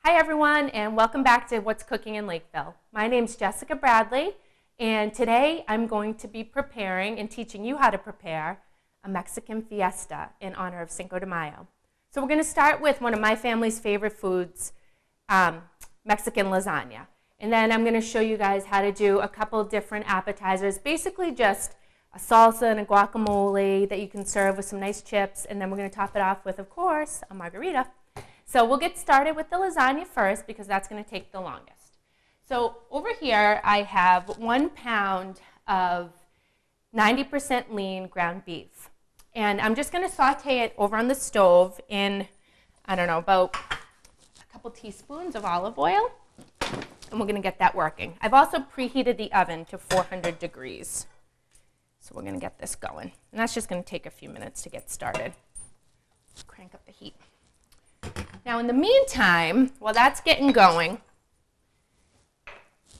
Hi everyone, and welcome back to What's Cooking in Lakeville. My name's Jessica Bradley, and today I'm going to be preparing and teaching you how to prepare a Mexican fiesta in honor of Cinco de Mayo. So we're going to start with one of my family's favorite foods, Mexican lasagna. And then I'm going to show you guys how to do a couple different appetizers, basically just a salsa and a guacamole that you can serve with some nice chips, and then we're going to top it off with, of course, a margarita. So we'll get started with the lasagna first because that's going to take the longest. So over here I have 1 pound of 90% lean ground beef. And I'm just going to saute it over on the stove in, I don't know, about a couple teaspoons of olive oil. And we're going to get that working. I've also preheated the oven to 400 degrees. So we're going to get this going. And that's just going to take a few minutes to get started. Crank up the heat. Now in the meantime, while that's getting going,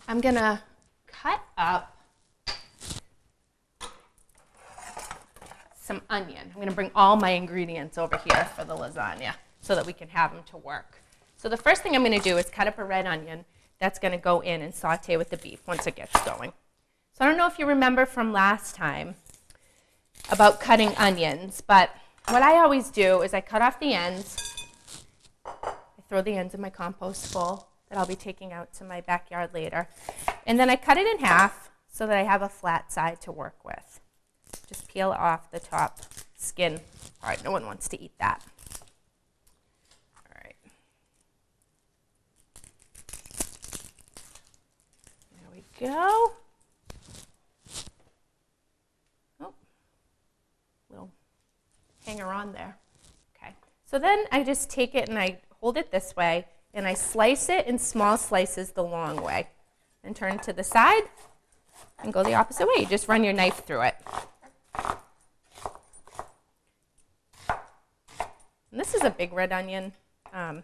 I'm going to cut up some onion. I'm going to bring all my ingredients over here for the lasagna so that we can have them to work. So the first thing I'm going to do is cut up a red onion that's going to go in and saute with the beef once it gets going. So I don't know if you remember from last time about cutting onions, but what I always do is I cut off the ends. I throw the ends in my compost bowl that I'll be taking out to my backyard later. And then I cut it in half so that I have a flat side to work with. Just peel off the top skin. All right, no one wants to eat that. All right. There we go. Oh, little hanger on there. Okay. So then I just take it and I hold it this way and I slice it in small slices the long way. And turn it to the side and go the opposite way. You just run your knife through it. And this is a big red onion, but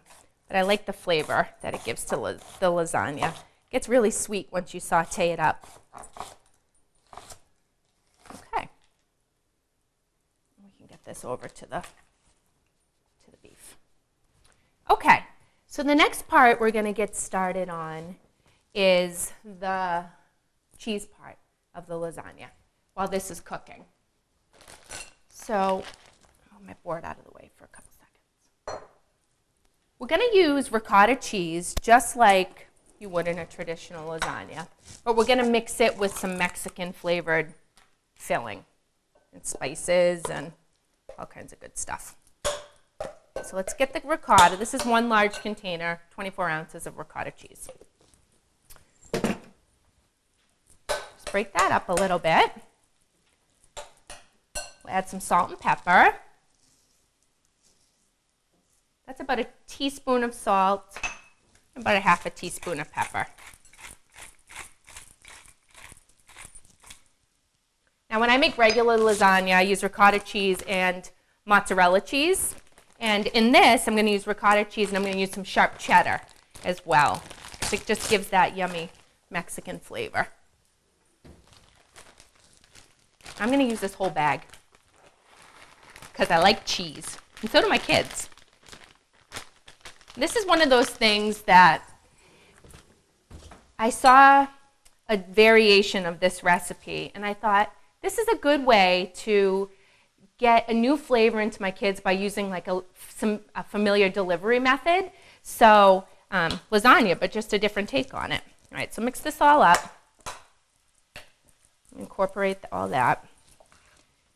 I like the flavor that it gives to the lasagna. It gets really sweet once you saute it up. Okay. We can get this over to the beef. Okay, so the next part we're going to get started on is the cheese part of the lasagna while this is cooking. So, move my board out of the way for a couple seconds. We're going to use ricotta cheese just like you would in a traditional lasagna, but we're going to mix it with some Mexican flavored filling and spices and all kinds of good stuff. So let's get the ricotta. This is 1 large container, 24 ounces of ricotta cheese. Just break that up a little bit. We'll add some salt and pepper. That's about a teaspoon of salt, about a half a teaspoon of pepper. Now when I make regular lasagna, I use ricotta cheese and mozzarella cheese. And in this, I'm going to use ricotta cheese and I'm going to use some sharp cheddar as well. It just gives that yummy Mexican flavor. I'm going to use this whole bag because I like cheese, and so do my kids. This is one of those things that I saw a variation of this recipe, and I thought this is a good way to get a new flavor into my kids by using like a familiar delivery method. So lasagna, but just a different take on it. All right, so mix this all up. Incorporate all that.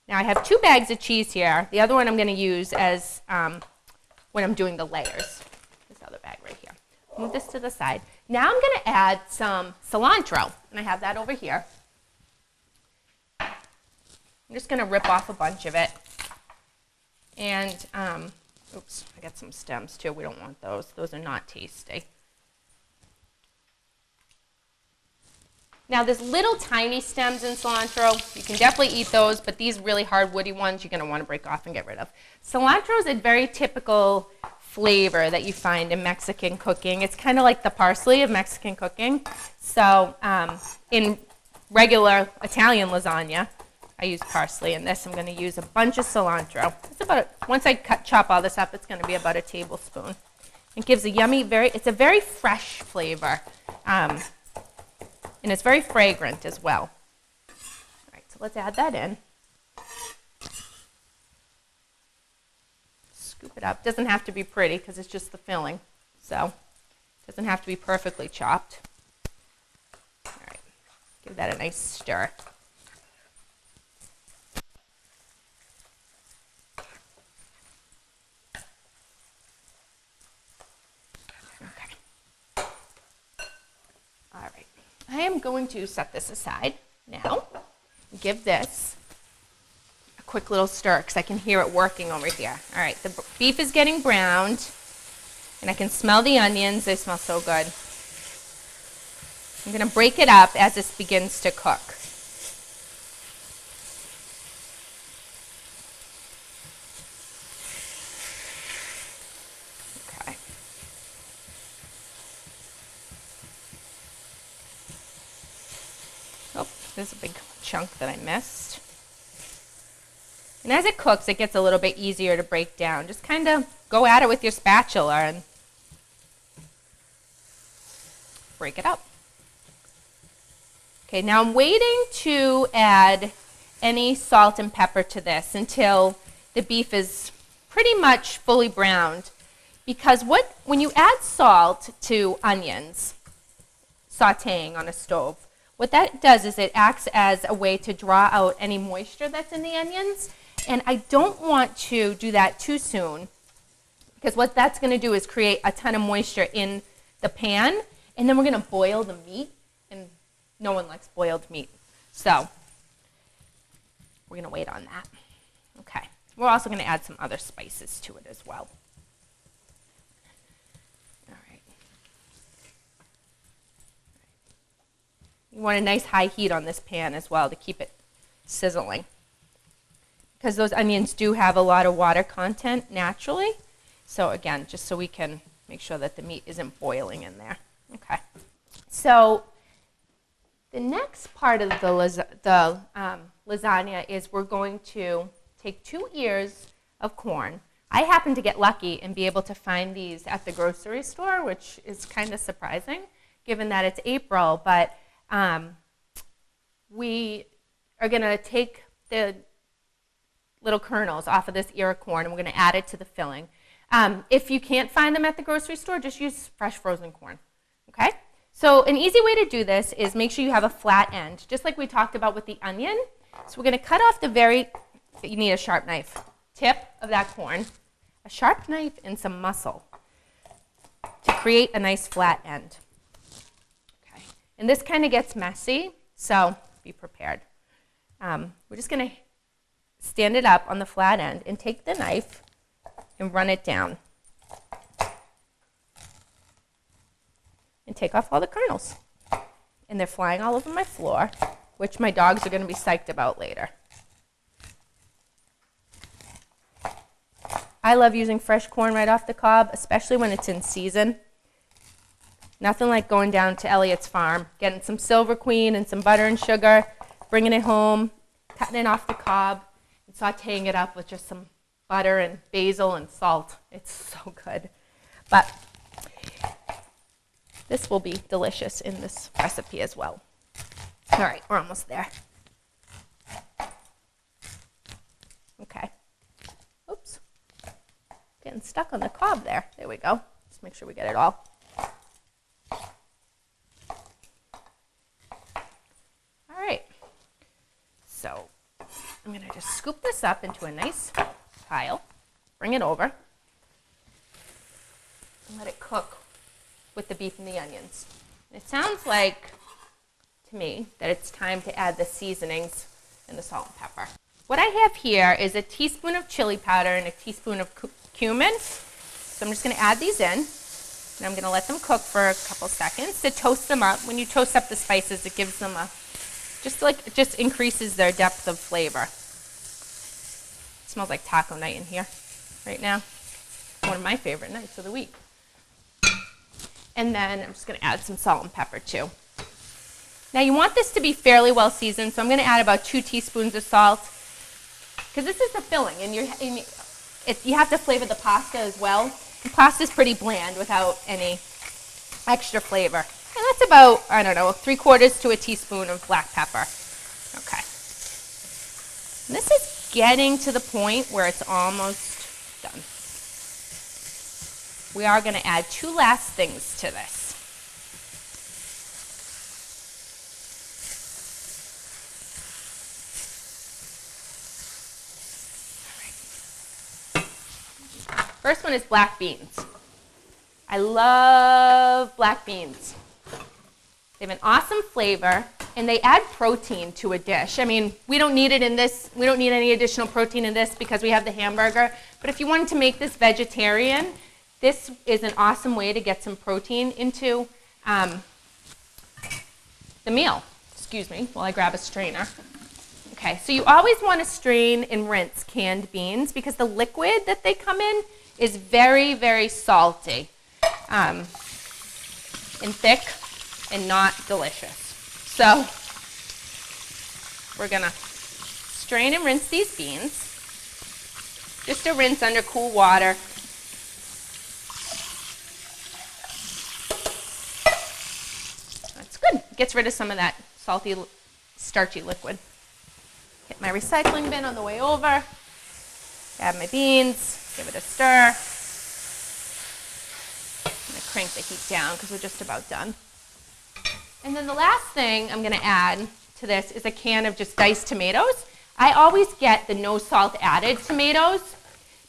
Now I have 2 bags of cheese here. The other one I'm going to use as when I'm doing the layers. This other bag right here. Move this to the side. Now I'm going to add some cilantro, and I have that over here. I'm just going to rip off a bunch of it. And, oops, I got some stems too. We don't want those. Those are not tasty. Now, there's little tiny stems in cilantro. You can definitely eat those, but these really hard woody ones you're going to want to break off and get rid of. Cilantro is a very typical flavor that you find in Mexican cooking. It's kind of like the parsley of Mexican cooking. So in regular Italian lasagna, I use parsley. In this, I'm going to use a bunch of cilantro. It's about once I chop all this up, it's going to be about a tablespoon. It gives a yummy, it's a very fresh flavor. And it's very fragrant as well. All right, so let's add that in. Scoop it up. Doesn't have to be pretty because it's just the filling. So it doesn't have to be perfectly chopped. All right, give that a nice stir. All right, I am going to set this aside now. Give this a quick little stir because I can hear it working over here. All right, the beef is getting browned, and I can smell the onions. They smell so good. I'm going to break it up as this begins to cook. Oh, there's a big chunk that I missed. And as it cooks, it gets a little bit easier to break down. Just kind of go at it with your spatula and break it up. Okay, now I'm waiting to add any salt and pepper to this until the beef is pretty much fully browned. Because when you add salt to onions, sauteing on a stove, what that does is it acts as a way to draw out any moisture that's in the onions. And I don't want to do that too soon because what that's going to do is create a ton of moisture in the pan. And then we're going to boil the meat. And no one likes boiled meat. So we're going to wait on that. Okay. We're also going to add some other spices to it as well. You want a nice high heat on this pan as well to keep it sizzling. Because those onions do have a lot of water content naturally. So again, just so we can make sure that the meat isn't boiling in there. Okay. So the next part of the lasagna is we're going to take 2 ears of corn. I happen to get lucky and be able to find these at the grocery store, which is kind of surprising given that it's April, but we are going to take the little kernels off of this ear of corn and we're going to add it to the filling. If you can't find them at the grocery store, just use fresh frozen corn. Okay? So an easy way to do this is make sure you have a flat end, just like we talked about with the onion. So we're going to cut off you need a sharp knife, tip of that corn, a sharp knife and some muscle to create a nice flat end. And this kind of gets messy, so be prepared. We're just going to stand it up on the flat end and take the knife and run it down. And take off all the kernels. And they're flying all over my floor, which my dogs are going to be psyched about later. I love using fresh corn right off the cob, especially when it's in season. Nothing like going down to Elliot's farm, getting some Silver Queen and some butter and sugar, bringing it home, cutting it off the cob, and sauteing it up with just some butter and basil and salt. It's so good. But this will be delicious in this recipe as well. All right, we're almost there. Okay. Oops. Getting stuck on the cob there. There we go. Just make sure we get it all. So I'm going to just scoop this up into a nice pile, bring it over, and let it cook with the beef and the onions. It sounds like, to me, that it's time to add the seasonings and the salt and pepper. What I have here is a teaspoon of chili powder and a teaspoon of cumin. So I'm just going to add these in, and I'm going to let them cook for a couple seconds to toast them up. When you toast up the spices, it gives them it just increases their depth of flavor. It smells like taco night in here right now. One of my favorite nights of the week. And then I'm just going to add some salt and pepper too. Now you want this to be fairly well seasoned, so I'm going to add about 2 teaspoons of salt because this is the filling, and you have to flavor the pasta as well. The pasta's pretty bland without any extra flavor. And that's about, I don't know, 3/4 to a teaspoon of black pepper. Okay. And this is getting to the point where it's almost done. We are going to add 2 last things to this. First one is black beans. I love black beans. They have an awesome flavor, and they add protein to a dish. I mean, we don't need it in this. We don't need any additional protein in this because we have the hamburger. But if you wanted to make this vegetarian, this is an awesome way to get some protein into the meal. Excuse me while I grab a strainer. Okay, so you always want to strain and rinse canned beans because the liquid that they come in is very, very salty and thick and not delicious. So we're going to strain and rinse these beans. Just a rinse under cool water. That's good. It gets rid of some of that salty, starchy liquid. Get my recycling bin on the way over. Add my beans. Give it a stir. I'm going to crank the heat down because we're just about done. And then the last thing I'm going to add to this is a can of just diced tomatoes. I always get the no salt added tomatoes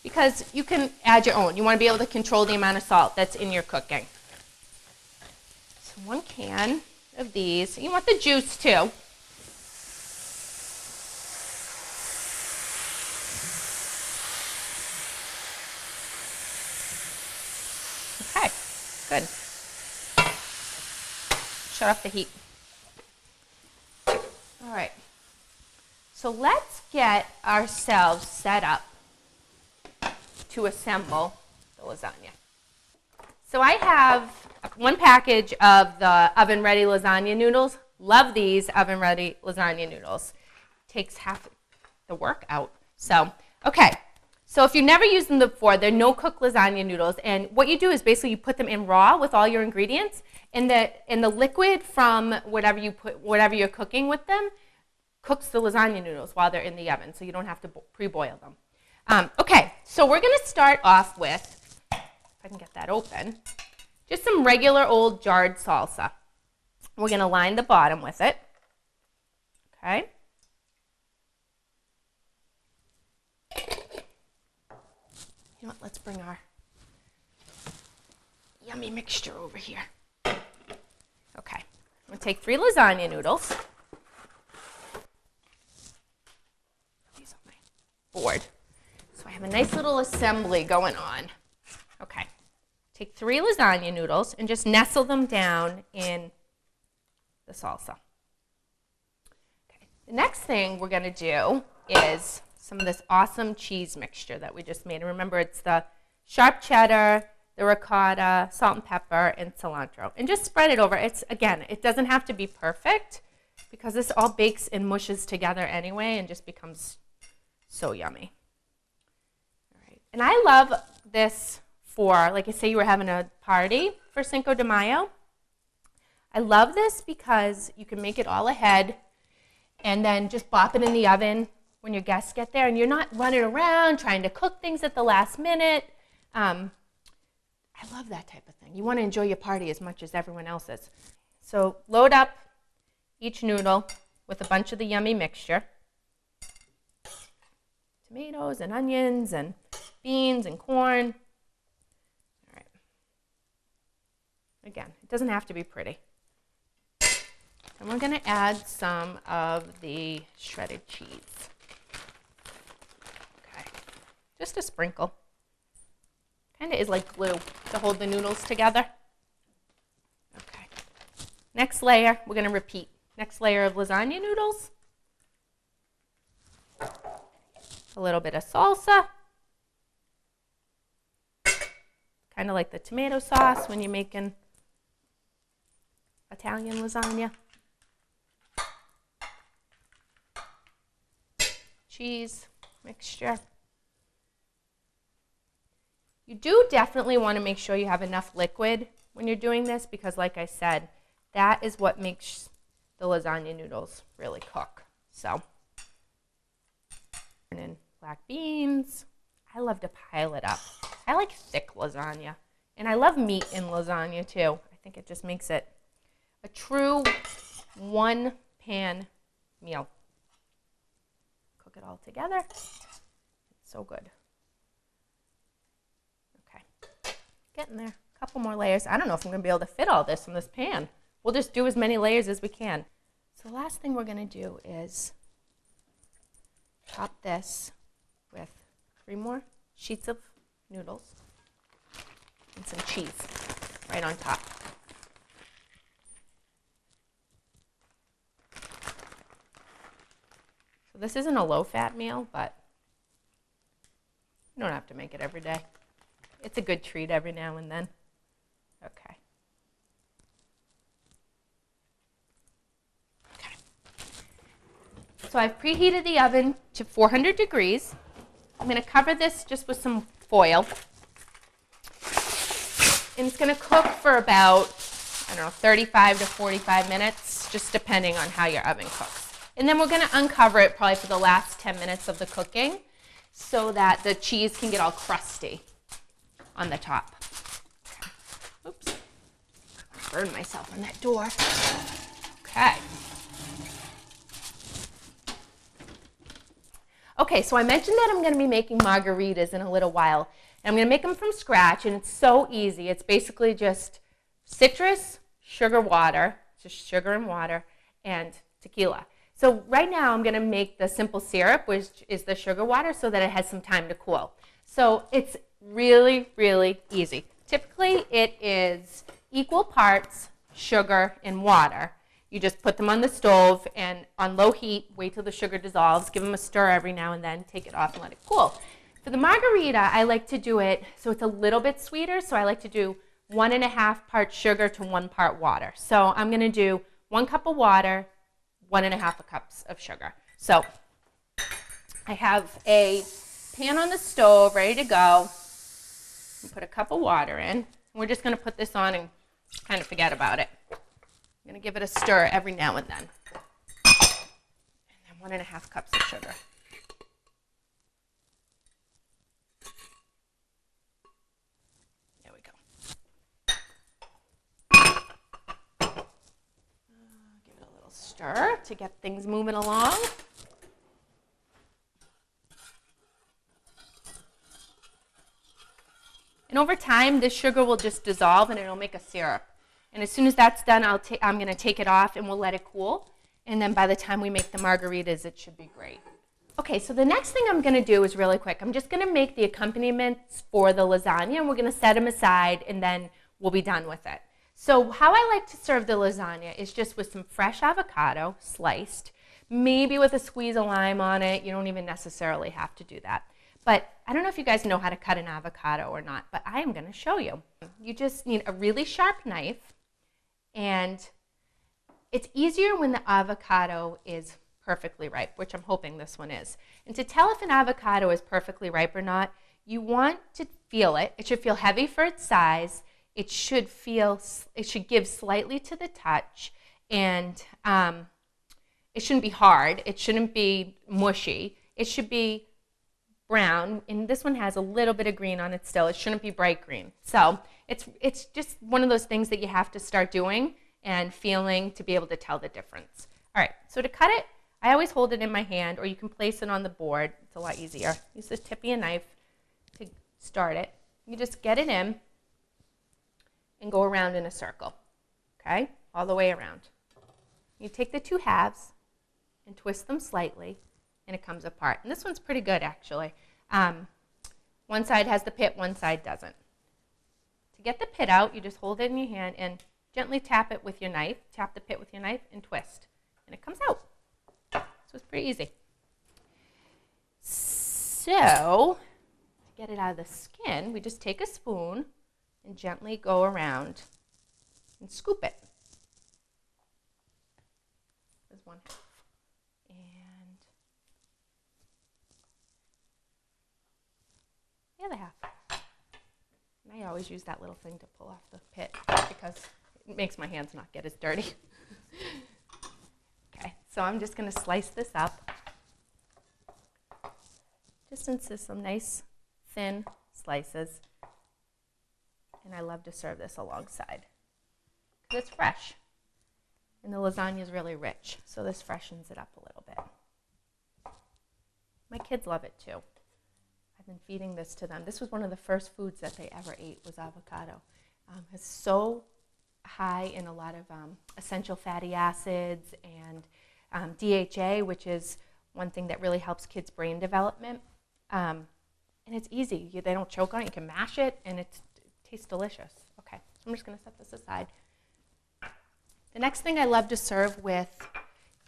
because you can add your own. You want to be able to control the amount of salt that's in your cooking. So 1 can of these. You want the juice too. Okay, good. Shut off the heat. All right. So let's get ourselves set up to assemble the lasagna. So I have 1 package of the oven-ready lasagna noodles. Love these oven-ready lasagna noodles. Takes half the work out. So, okay. So if you've never used them before, they're no-cook lasagna noodles. And what you do is basically you put them in raw with all your ingredients. And the liquid from whatever you're cooking with them cooks the lasagna noodles while they're in the oven. So you don't have to pre-boil them. Okay, so we're going to start off with, if I can get that open, just some regular old jarred salsa. We're going to line the bottom with it. Okay. You know what, let's bring our yummy mixture over here. Okay, I'm going to take 3 lasagna noodles. These on my board. So I have a nice little assembly going on. Okay, take 3 lasagna noodles and just nestle them down in the salsa. Okay. The next thing we're going to do is some of this awesome cheese mixture that we just made. And remember, it's the sharp cheddar, the ricotta, salt and pepper, and cilantro. And just spread it over. Again, it doesn't have to be perfect because this all bakes and mushes together anyway and just becomes so yummy. All right. And I love this for, like I say, you were having a party for Cinco de Mayo. I love this because you can make it all ahead and then just bop it in the oven when your guests get there, and you're not running around trying to cook things at the last minute. I love that type of thing. You want to enjoy your party as much as everyone else is. So load up each noodle with a bunch of the yummy mixture. Tomatoes and onions and beans and corn. All right. Again, it doesn't have to be pretty. And we're going to add some of the shredded cheese. Okay, just a sprinkle. Kind of is like glue to hold the noodles together. Okay, next layer, we're going to repeat. Next layer of lasagna noodles. A little bit of salsa. Kind of like the tomato sauce when you're making Italian lasagna. Cheese mixture. You do definitely want to make sure you have enough liquid when you're doing this because, like I said, that is what makes the lasagna noodles really cook. So, and then black beans. I love to pile it up. I like thick lasagna, and I love meat in lasagna too. I think it just makes it a true one-pan meal. Cook it all together. It's so good. Okay, getting there. A couple more layers. I don't know if I'm going to be able to fit all this in this pan. We'll just do as many layers as we can. So the last thing we're going to do is top this with 3 more sheets of noodles and some cheese right on top. So this isn't a low-fat meal, but you don't have to make it every day. It's a good treat every now and then. Okay. So I've preheated the oven to 400 degrees. I'm going to cover this just with some foil. And it's going to cook for about, 35 to 45 minutes, just depending on how your oven cooks. And then we're going to uncover it probably for the last 10 minutes of the cooking so that the cheese can get all crusty on the top. Okay. Oops. I burned myself on that door. Okay. Okay, so I mentioned that I'm going to be making margaritas in a little while. And I'm going to make them from scratch, and it's so easy. It's basically just citrus, sugar, water, just sugar and water, and tequila. So right now I'm going to make the simple syrup, which is the sugar water, so that it has some time to cool. So it's really, really easy. Typically it is equal parts sugar and water. You just put them on the stove and on low heat, wait till the sugar dissolves, give them a stir every now and then, take it off and let it cool. For the margarita, I like to do it so it's a little bit sweeter, so I like to do 1.5 parts sugar to 1 part water. So I'm going to do 1 cup of water, 1.5 cups of sugar. So I have a pan on the stove ready to go. Put a cup of water in. We're just going to put this on and kind of forget about it. I'm going to give it a stir every now and then. And then 1.5 cups of sugar. There we go. Give it a little stir to get things moving along. And over time, this sugar will just dissolve and it'll make a syrup. And as soon as that's done, I'm going to take it off and we'll let it cool. And then by the time we make the margaritas, it should be great. Okay, so the next thing I'm going to do is really quick. I'm just going to make the accompaniments for the lasagna, and we're going to set them aside, and then we'll be done with it. So how I like to serve the lasagna is just with some fresh avocado, sliced, maybe with a squeeze of lime on it. You don't even necessarily have to do that. But I don't know if you guys know how to cut an avocado or not, but I am going to show you. You just need a really sharp knife, and it's easier when the avocado is perfectly ripe, which I'm hoping this one is. And to tell if an avocado is perfectly ripe or not, you want to feel it. It should feel heavy for its size. It should give slightly to the touch, and it shouldn't be hard. It shouldn't be mushy. It should be brown, and this one has a little bit of green on it still. It shouldn't be bright green. So it's just one of those things that you have to start doing and feeling to be able to tell the difference. All right, so to cut it, I always hold it in my hand, or you can place it on the board. It's a lot easier. Use this tip of your knife to start it. You just get it in and go around in a circle, okay? All the way around. You take the 2 halves and twist them slightly, and it comes apart. And this one's pretty good, actually. One side has the pit, one side doesn't. To get the pit out, you just hold it in your hand and gently tap it with your knife. Tap the pit with your knife and twist, and it comes out. So it's pretty easy. So to get it out of the skin, we just take a spoon and gently go around and scoop it. There's one half. And the other half. always use that little thing to pull off the pit because it makes my hands not get as dirty. Okay, so I'm just going to slice this up. Just into some nice thin slices. And I love to serve this alongside because it's fresh. And the lasagna is really rich, so this freshens it up a little bit. My kids love it too. I've been feeding this to them. This was one of the first foods that they ever ate was avocado. It's so high in a lot of essential fatty acids and DHA, which is one thing that really helps kids' brain development. And it's easy. They don't choke on it. You can mash it, and it tastes delicious. Okay, so I'm just going to set this aside. The next thing I love to serve with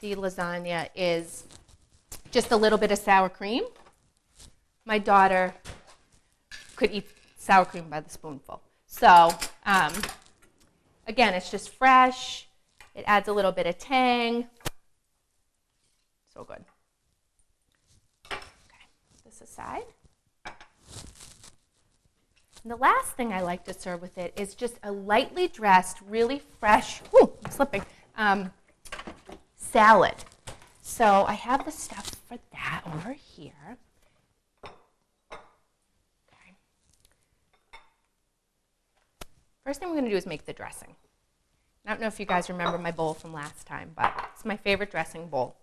the lasagna is just a little bit of sour cream. My daughter could eat sour cream by the spoonful. So, again, it's just fresh. It adds a little bit of tang. So good. Okay, put this aside. And the last thing I like to serve with it is just a lightly dressed, really fresh, ooh, I'm slipping, salad. So I have the stuff for that over here. Okay. First thing we're going to do is make the dressing. I don't know if you guys remember my bowl from last time, but it's my favorite dressing bowl.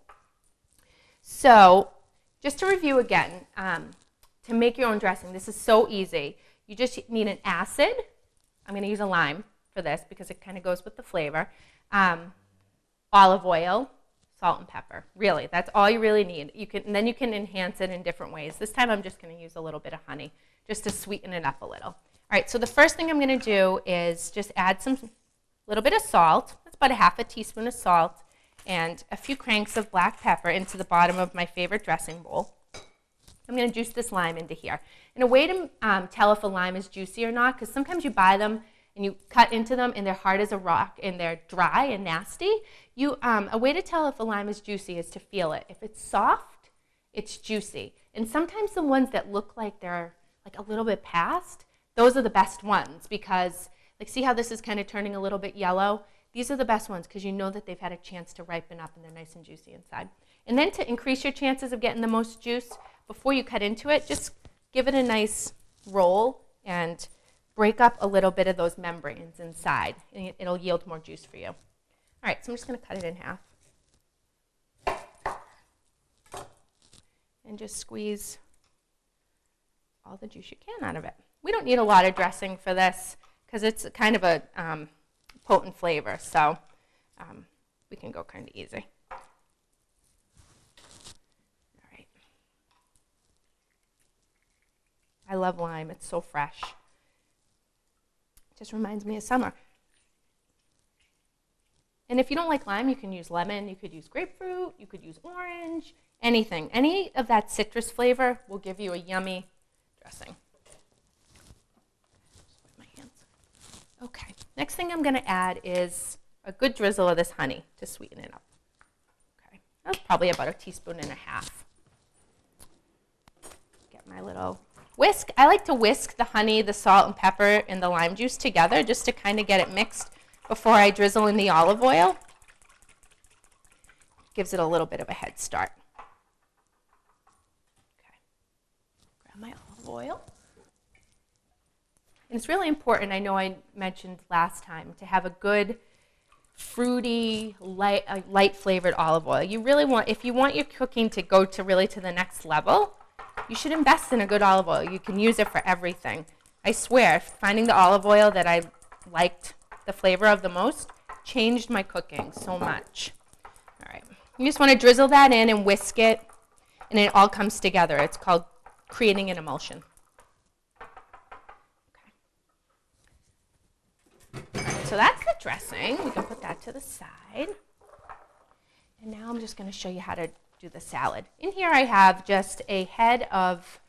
So just to review again, to make your own dressing, this is so easy. You just need an acid. I'm going to use a lime for this because it kind of goes with the flavor. Olive oil, salt and pepper. Really, that's all you really need. And then you can enhance it in different ways. This time I'm just going to use a little bit of honey just to sweeten it up a little. All right, so the first thing I'm going to do is just add a little bit of salt. That's about a half a teaspoon of salt and a few cranks of black pepper into the bottom of my favorite dressing bowl. I'm going to juice this lime into here. And a way to tell if a lime is juicy or not, because sometimes you buy them and you cut into them and they're hard as a rock and they're dry and nasty. A way to tell if a lime is juicy is to feel it. If it's soft, it's juicy. And sometimes the ones that look like they're like a little bit past, those are the best ones because, like, see how this is kind of turning a little bit yellow? These are the best ones because you know that they've had a chance to ripen up and they're nice and juicy inside. And then to increase your chances of getting the most juice, before you cut into it, just give it a nice roll and break up a little bit of those membranes inside, and it'll yield more juice for you. All right, so I'm just going to cut it in half. And just squeeze all the juice you can out of it. We don't need a lot of dressing for this because it's kind of a potent flavor, so we can go kind of easy. I love lime. It's so fresh. It just reminds me of summer. And if you don't like lime, you can use lemon, you could use grapefruit, you could use orange, anything. Any of that citrus flavor will give you a yummy dressing. My hands. Okay, next thing I'm going to add is a good drizzle of this honey to sweeten it up. Okay, that's probably about a teaspoon and a half. Get my little whisk. I like to whisk the honey, the salt and pepper, and the lime juice together just to kind of get it mixed before I drizzle in the olive oil. Gives it a little bit of a head start. Okay. Grab my olive oil. And it's really important, I know I mentioned last time, to have a good fruity, light flavored olive oil. You really want, if you want your cooking to go to really to the next level, you should invest in a good olive oil. You can use it for everything. I swear, finding the olive oil that I liked the flavor of the most changed my cooking so much. All right, you just want to drizzle that in and whisk it, and it all comes together. It's called creating an emulsion. Okay. All right, so that's the dressing. We can put that to the side. And now I'm just going to show you how to do the salad. In here I have just a head of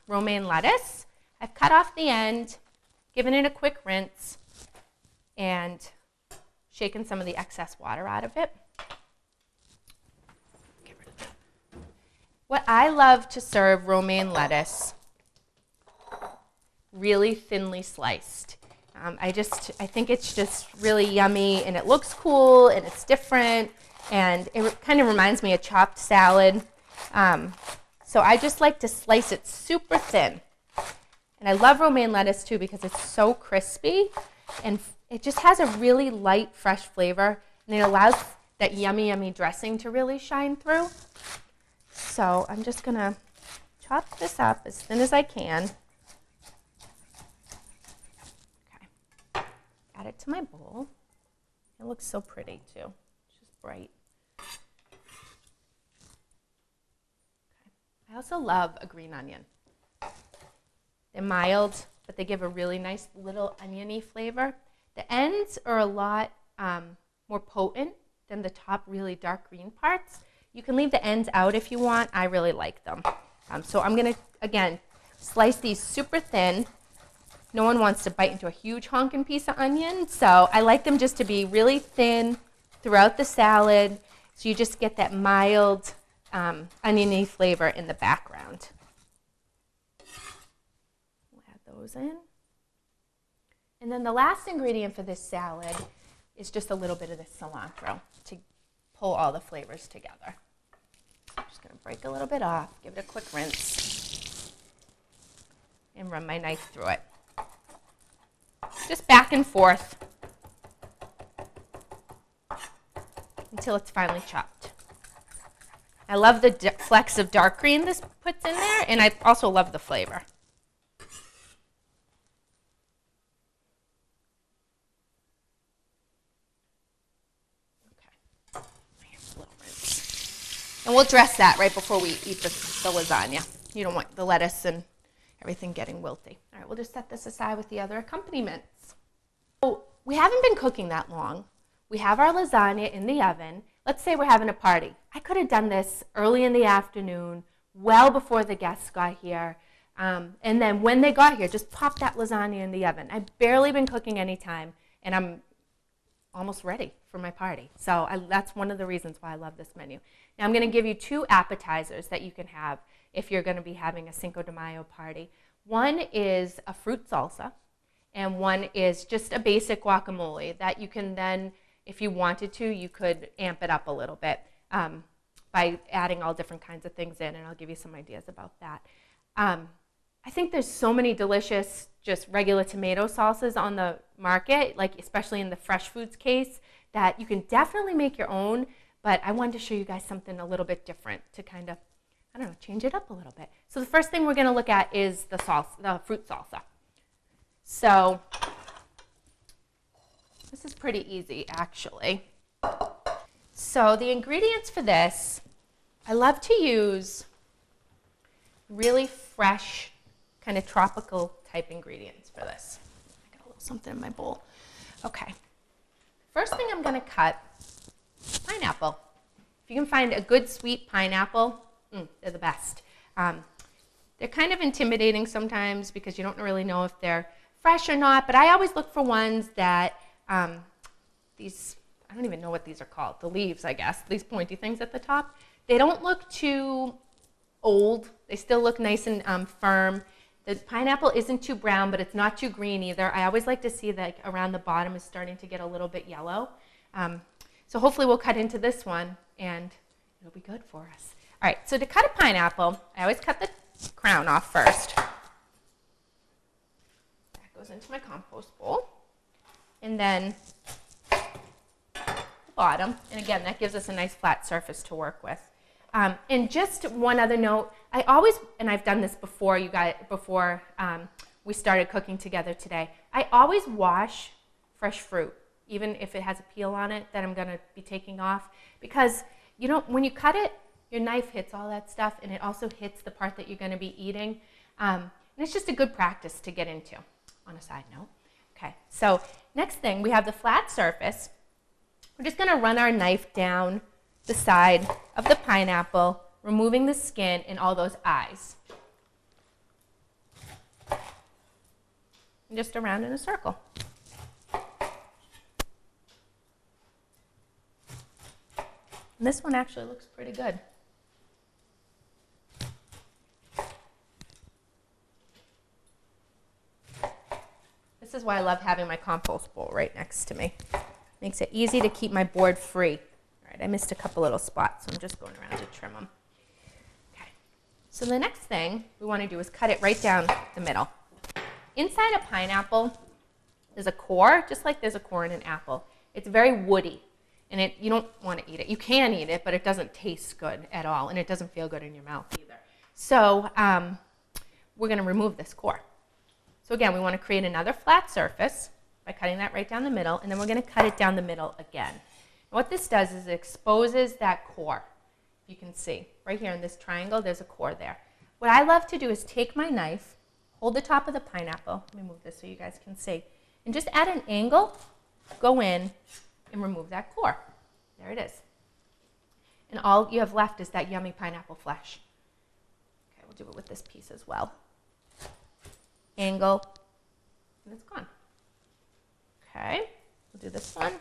romaine lettuce. I've cut off the end, given it a quick rinse, and shaken some of the excess water out of it. Get rid of that. What I love to serve romaine lettuce really thinly sliced. I think it's just really yummy, and it looks cool, and it's different, and it kind of reminds me of chopped salad. So I just like to slice it super thin. And I love romaine lettuce too because it's so crispy, and it just has a really light, fresh flavor, and it allows that yummy, yummy dressing to really shine through. So I'm just gonna chop this up as thin as I can. Okay, add it to my bowl. It looks so pretty too, it's just bright. I also love a green onion. They're mild, but they give a really nice little oniony flavor. The ends are a lot more potent than the top really dark green parts. You can leave the ends out if you want. I really like them. So I'm gonna, again, slice these super thin. No one wants to bite into a huge honking piece of onion, so I like them just to be really thin throughout the salad, so you just get that mild oniony flavor in the background. We'll add those in. And then the last ingredient for this salad is just a little bit of this cilantro to pull all the flavors together. I'm just going to break a little bit off, give it a quick rinse, and run my knife through it. Just back and forth until it's finely chopped. I love the flecks of dark green this puts in there, and I also love the flavor. Okay, here's a little rinse. And we'll dress that right before we eat the lasagna. You don't want the lettuce and everything getting wilty. All right, we'll just set this aside with the other accompaniments. So we haven't been cooking that long. We have our lasagna in the oven. Let's say we're having a party. I could have done this early in the afternoon, well before the guests got here. And then when they got here, just pop that lasagna in the oven. I've barely been cooking any time, and I'm almost ready for my party. So that's one of the reasons why I love this menu. Now I'm going to give you 2 appetizers that you can have if you're going to be having a Cinco de Mayo party. One is a fruit salsa, and one is just a basic guacamole that you can then, if you wanted to, you could amp it up a little bit by adding all different kinds of things in, and I'll give you some ideas about that. I think there's so many delicious just regular tomato salsas on the market, like especially in the fresh foods case, that you can definitely make your own, but I wanted to show you guys something a little bit different to kind of, I don't know, change it up a little bit. So the first thing we're going to look at is the fruit salsa. So this is pretty easy, actually. So the ingredients for this, I love to use really fresh, kind of tropical type ingredients for this. I got a little something in my bowl. Okay. First thing I'm going to cut, pineapple. If you can find a good sweet pineapple, they're the best. They're kind of intimidating sometimes because you don't really know if they're fresh or not, but I always look for ones that these, I don't even know what these are called, the leaves, I guess, these pointy things at the top. They don't look too old. They still look nice and firm. The pineapple isn't too brown, but it's not too green either. I always like to see that around the bottom is starting to get a little bit yellow. So hopefully we'll cut into this one and it'll be good for us. All right, so to cut a pineapple, I always cut the crown off first. That goes into my compost bowl. And then the bottom, and again, that gives us a nice flat surface to work with. And just one other note, I always, and I've done this before you guys, before we started cooking together today, I always wash fresh fruit, even if it has a peel on it that I'm going to be taking off, because you know, when you cut it, your knife hits all that stuff, and it also hits the part that you're going to be eating. And it's just a good practice to get into, on a side note. Okay, so next thing, we have the flat surface. We're just going to run our knife down the side of the pineapple, removing the skin and all those eyes. And just around in a circle. And this one actually looks pretty good. This is why I love having my compost bowl right next to me. Makes it easy to keep my board free. All right, I missed a couple little spots, so I'm just going around to trim them. Okay, so the next thing we want to do is cut it right down the middle. Inside a pineapple, there's a core, just like there's a core in an apple. It's very woody, and you don't want to eat it. You can eat it, but it doesn't taste good at all, and it doesn't feel good in your mouth either. So we're going to remove this core. So again, we want to create another flat surface by cutting that right down the middle, and then we're going to cut it down the middle again. And what this does is it exposes that core. You can see right here in this triangle, there's a core there. What I love to do is take my knife, hold the top of the pineapple, let me move this so you guys can see, and just at an angle, go in and remove that core. There it is. And all you have left is that yummy pineapple flesh. Okay, we'll do it with this piece as well. Angle, and it's gone. Okay, we'll do this one.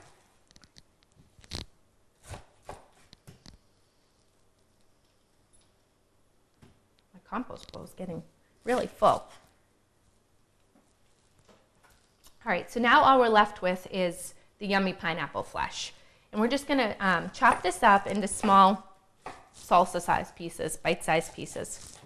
My compost bowl is getting really full. All right, so now all we're left with is the yummy pineapple flesh. And we're just going to chop this up into small salsa-sized pieces, bite-sized pieces.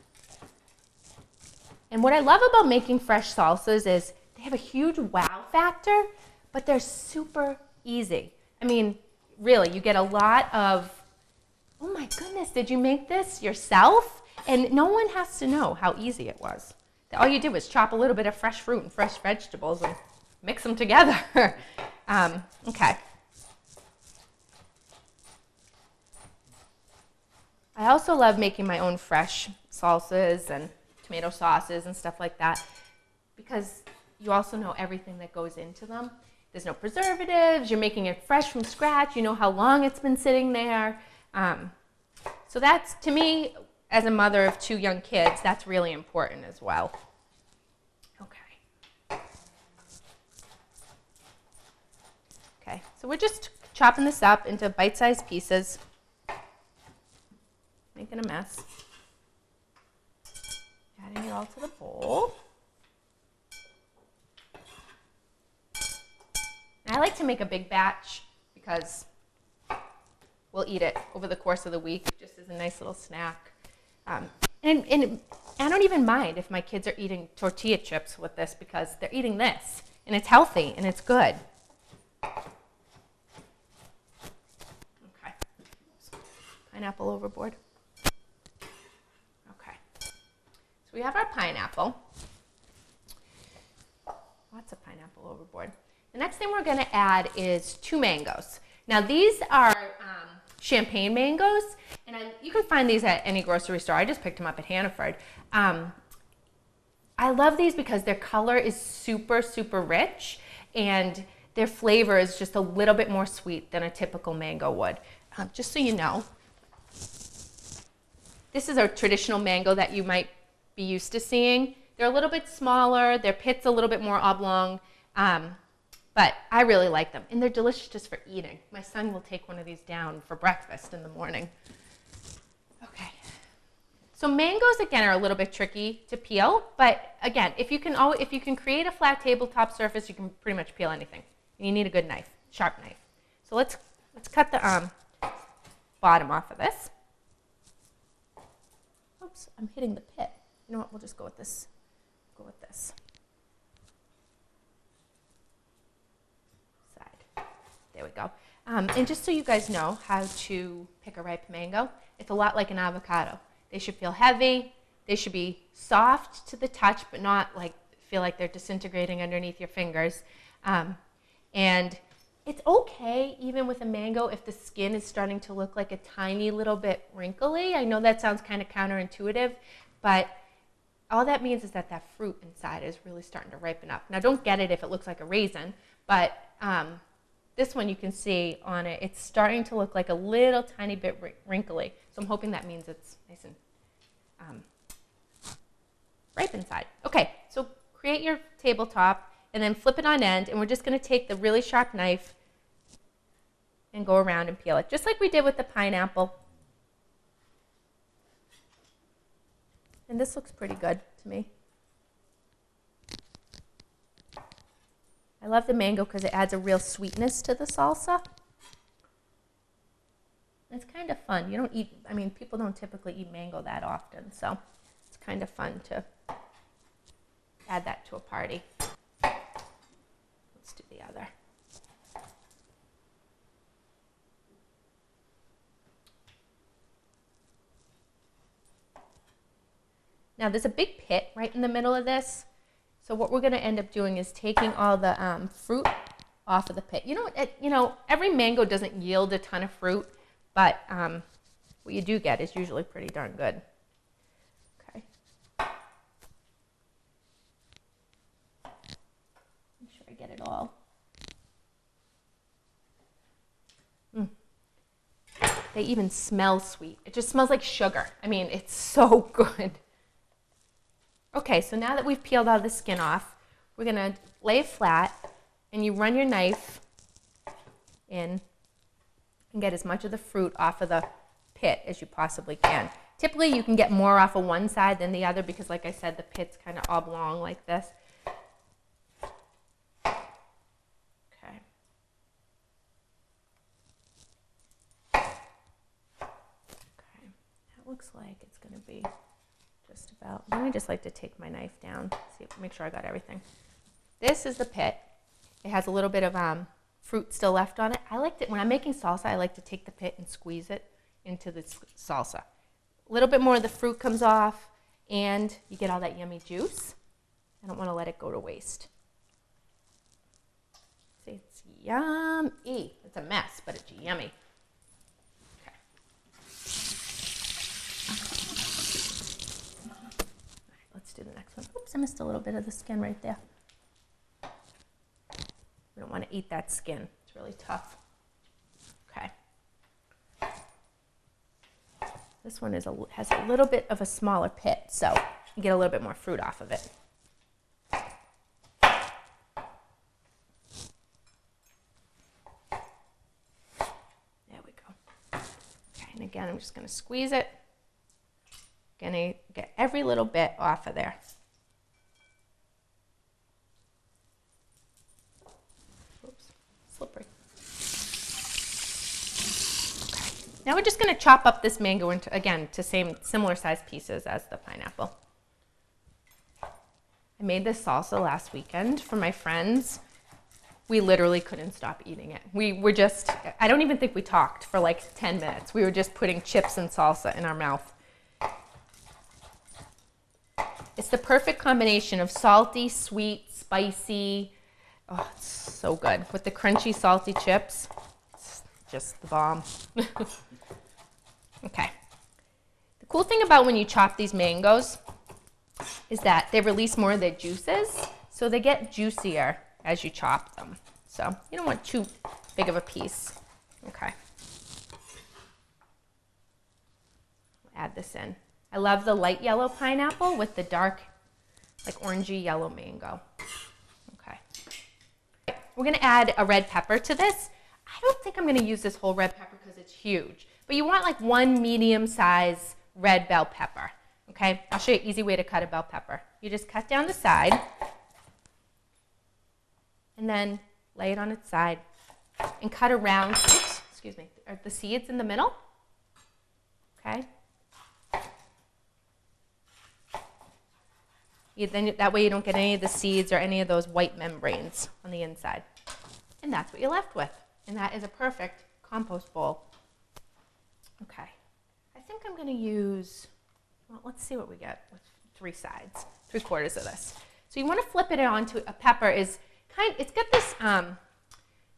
And what I love about making fresh salsas is they have a huge wow factor, but they're super easy. I mean, really, you get a lot of, oh my goodness, did you make this yourself? And no one has to know how easy it was. All you did was chop a little bit of fresh fruit and fresh vegetables and mix them together. Okay. I also love making my own fresh salsas and tomato sauces and stuff like that because you also know everything that goes into them. There's no preservatives, you're making it fresh from scratch, you know how long it's been sitting there. So that's, to me, as a mother of 2 young kids, that's really important as well. Okay. Okay, so we're just chopping this up into bite-sized pieces, making a mess. Adding it all to the bowl. And I like to make a big batch because we'll eat it over the course of the week just as a nice little snack. And I don't even mind if my kids are eating tortilla chips with this because they're eating this and it's healthy and it's good. Okay. Pineapple overboard. We have our pineapple. Lots of pineapple overboard. The next thing we're going to add is 2 mangoes. Now these are champagne mangoes, and you can find these at any grocery store. I just picked them up at Hannaford. I love these because their color is super, super rich, and their flavor is just a little bit more sweet than a typical mango would. Just so you know, this is a traditional mango that you might be used to seeing. They're a little bit smaller, their pit's a little bit more oblong, but I really like them. And they're delicious just for eating. My son will take one of these down for breakfast in the morning. Okay. So mangoes, again, are a little bit tricky to peel, but again, if you can create a flat tabletop surface, you can pretty much peel anything. And you need a good knife, sharp knife. So let's cut the bottom off of this. Oops, I'm hitting the pit. You know what, we'll just go with this. Go with this. Side. There we go. And just so you guys know how to pick a ripe mango, it's a lot like an avocado. They should feel heavy. They should be soft to the touch, but not like feel like they're disintegrating underneath your fingers. And it's okay, even with a mango, if the skin is starting to look like a tiny little bit wrinkly. I know that sounds kind of counterintuitive, but all that means is that that fruit inside is really starting to ripen up. Now, don't get it if it looks like a raisin, but this one you can see on it, it's starting to look like a little tiny bit wrinkly. So I'm hoping that means it's nice and ripe inside. Okay, so create your tabletop and then flip it on end, and we're just going to take the really sharp knife and go around and peel it, just like we did with the pineapple. And this looks pretty good to me. I love the mango because it adds a real sweetness to the salsa. It's kind of fun. You don't eat, I mean, people don't typically eat mango that often, so it's kind of fun to add that to a party. Let's do the other. Now there's a big pit right in the middle of this. So what we're going to end up doing is taking all the fruit off of the pit. You know, every mango doesn't yield a ton of fruit, but what you do get is usually pretty darn good. Okay. Make sure I get it all. They even smell sweet. It just smells like sugar. I mean, it's so good. Okay, so now that we've peeled all the skin off, we're going to lay it flat, and you run your knife in and get as much of the fruit off of the pit as you possibly can. Typically, you can get more off of one side than the other because, like I said, the pit's kind of oblong like this. Okay. Okay, that looks like it's going to be just about. Let me just like to take my knife down, make sure I got everything. This is the pit. It has a little bit of fruit still left on it. I like to, when I'm making salsa, I like to take the pit and squeeze it into the salsa. A little bit more of the fruit comes off, and you get all that yummy juice. I don't want to let it go to waste. See, it's yummy. It's a mess, but it's yummy. Okay. All right, let's do the next one. Oops, I missed a little bit of the skin right there. We don't want to eat that skin. It's really tough. Okay. This one has a little bit of a smaller pit, so you get a little bit more fruit off of it. There we go. Okay, and again, I'm just going to squeeze it. Going to get every little bit off of there. Slippery. Okay. Now we're just going to chop up this mango into, again, to similar sized pieces as the pineapple. I made this salsa last weekend for my friends. We literally couldn't stop eating it. We were just, I don't even think we talked for like 10 minutes. We were just putting chips and salsa in our mouth. It's the perfect combination of salty, sweet, spicy. Oh, it's so good. With the crunchy, salty chips, it's just the bomb. Okay. The cool thing about when you chop these mangoes is that they release more of their juices, so they get juicier as you chop them. So you don't want too big of a piece. Okay. Add this in. I love the light yellow pineapple with the dark, like orangey yellow mango. We're going to add a red pepper to this. I don't think I'm going to use this whole red pepper because it's huge, but you want like one medium-sized red bell pepper. Okay, I'll show you an easy way to cut a bell pepper. You just cut down the side and then lay it on its side and cut around, oops, excuse me, the seeds in the middle. Okay. Then that way you don't get any of the seeds or any of those white membranes on the inside. And that's what you're left with. And that is a perfect compost bowl. Okay. I think I'm going to use, well, let's see what we get with 3 sides, 3/4 of this. So you want to flip it onto a pepper. It's got this kind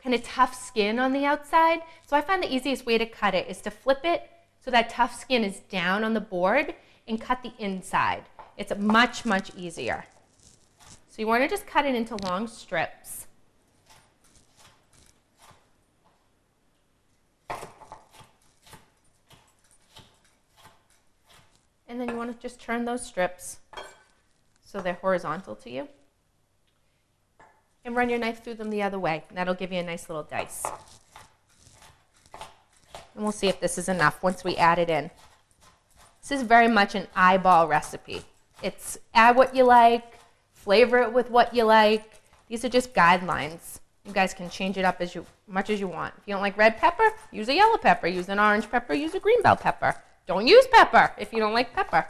of tough skin on the outside. So I find the easiest way to cut it is to flip it so that tough skin is down on the board and cut the inside. It's much, much easier. So you want to just cut it into long strips. And then you want to just turn those strips so they're horizontal to you. And run your knife through them the other way. And that'll give you a nice little dice. And we'll see if this is enough once we add it in. This is very much an eyeball recipe. It's add what you like, flavor it with what you like. These are just guidelines. You guys can change it up as much as you want. If you don't like red pepper, use a yellow pepper. Use an orange pepper, use a green bell pepper. Don't use pepper if you don't like pepper.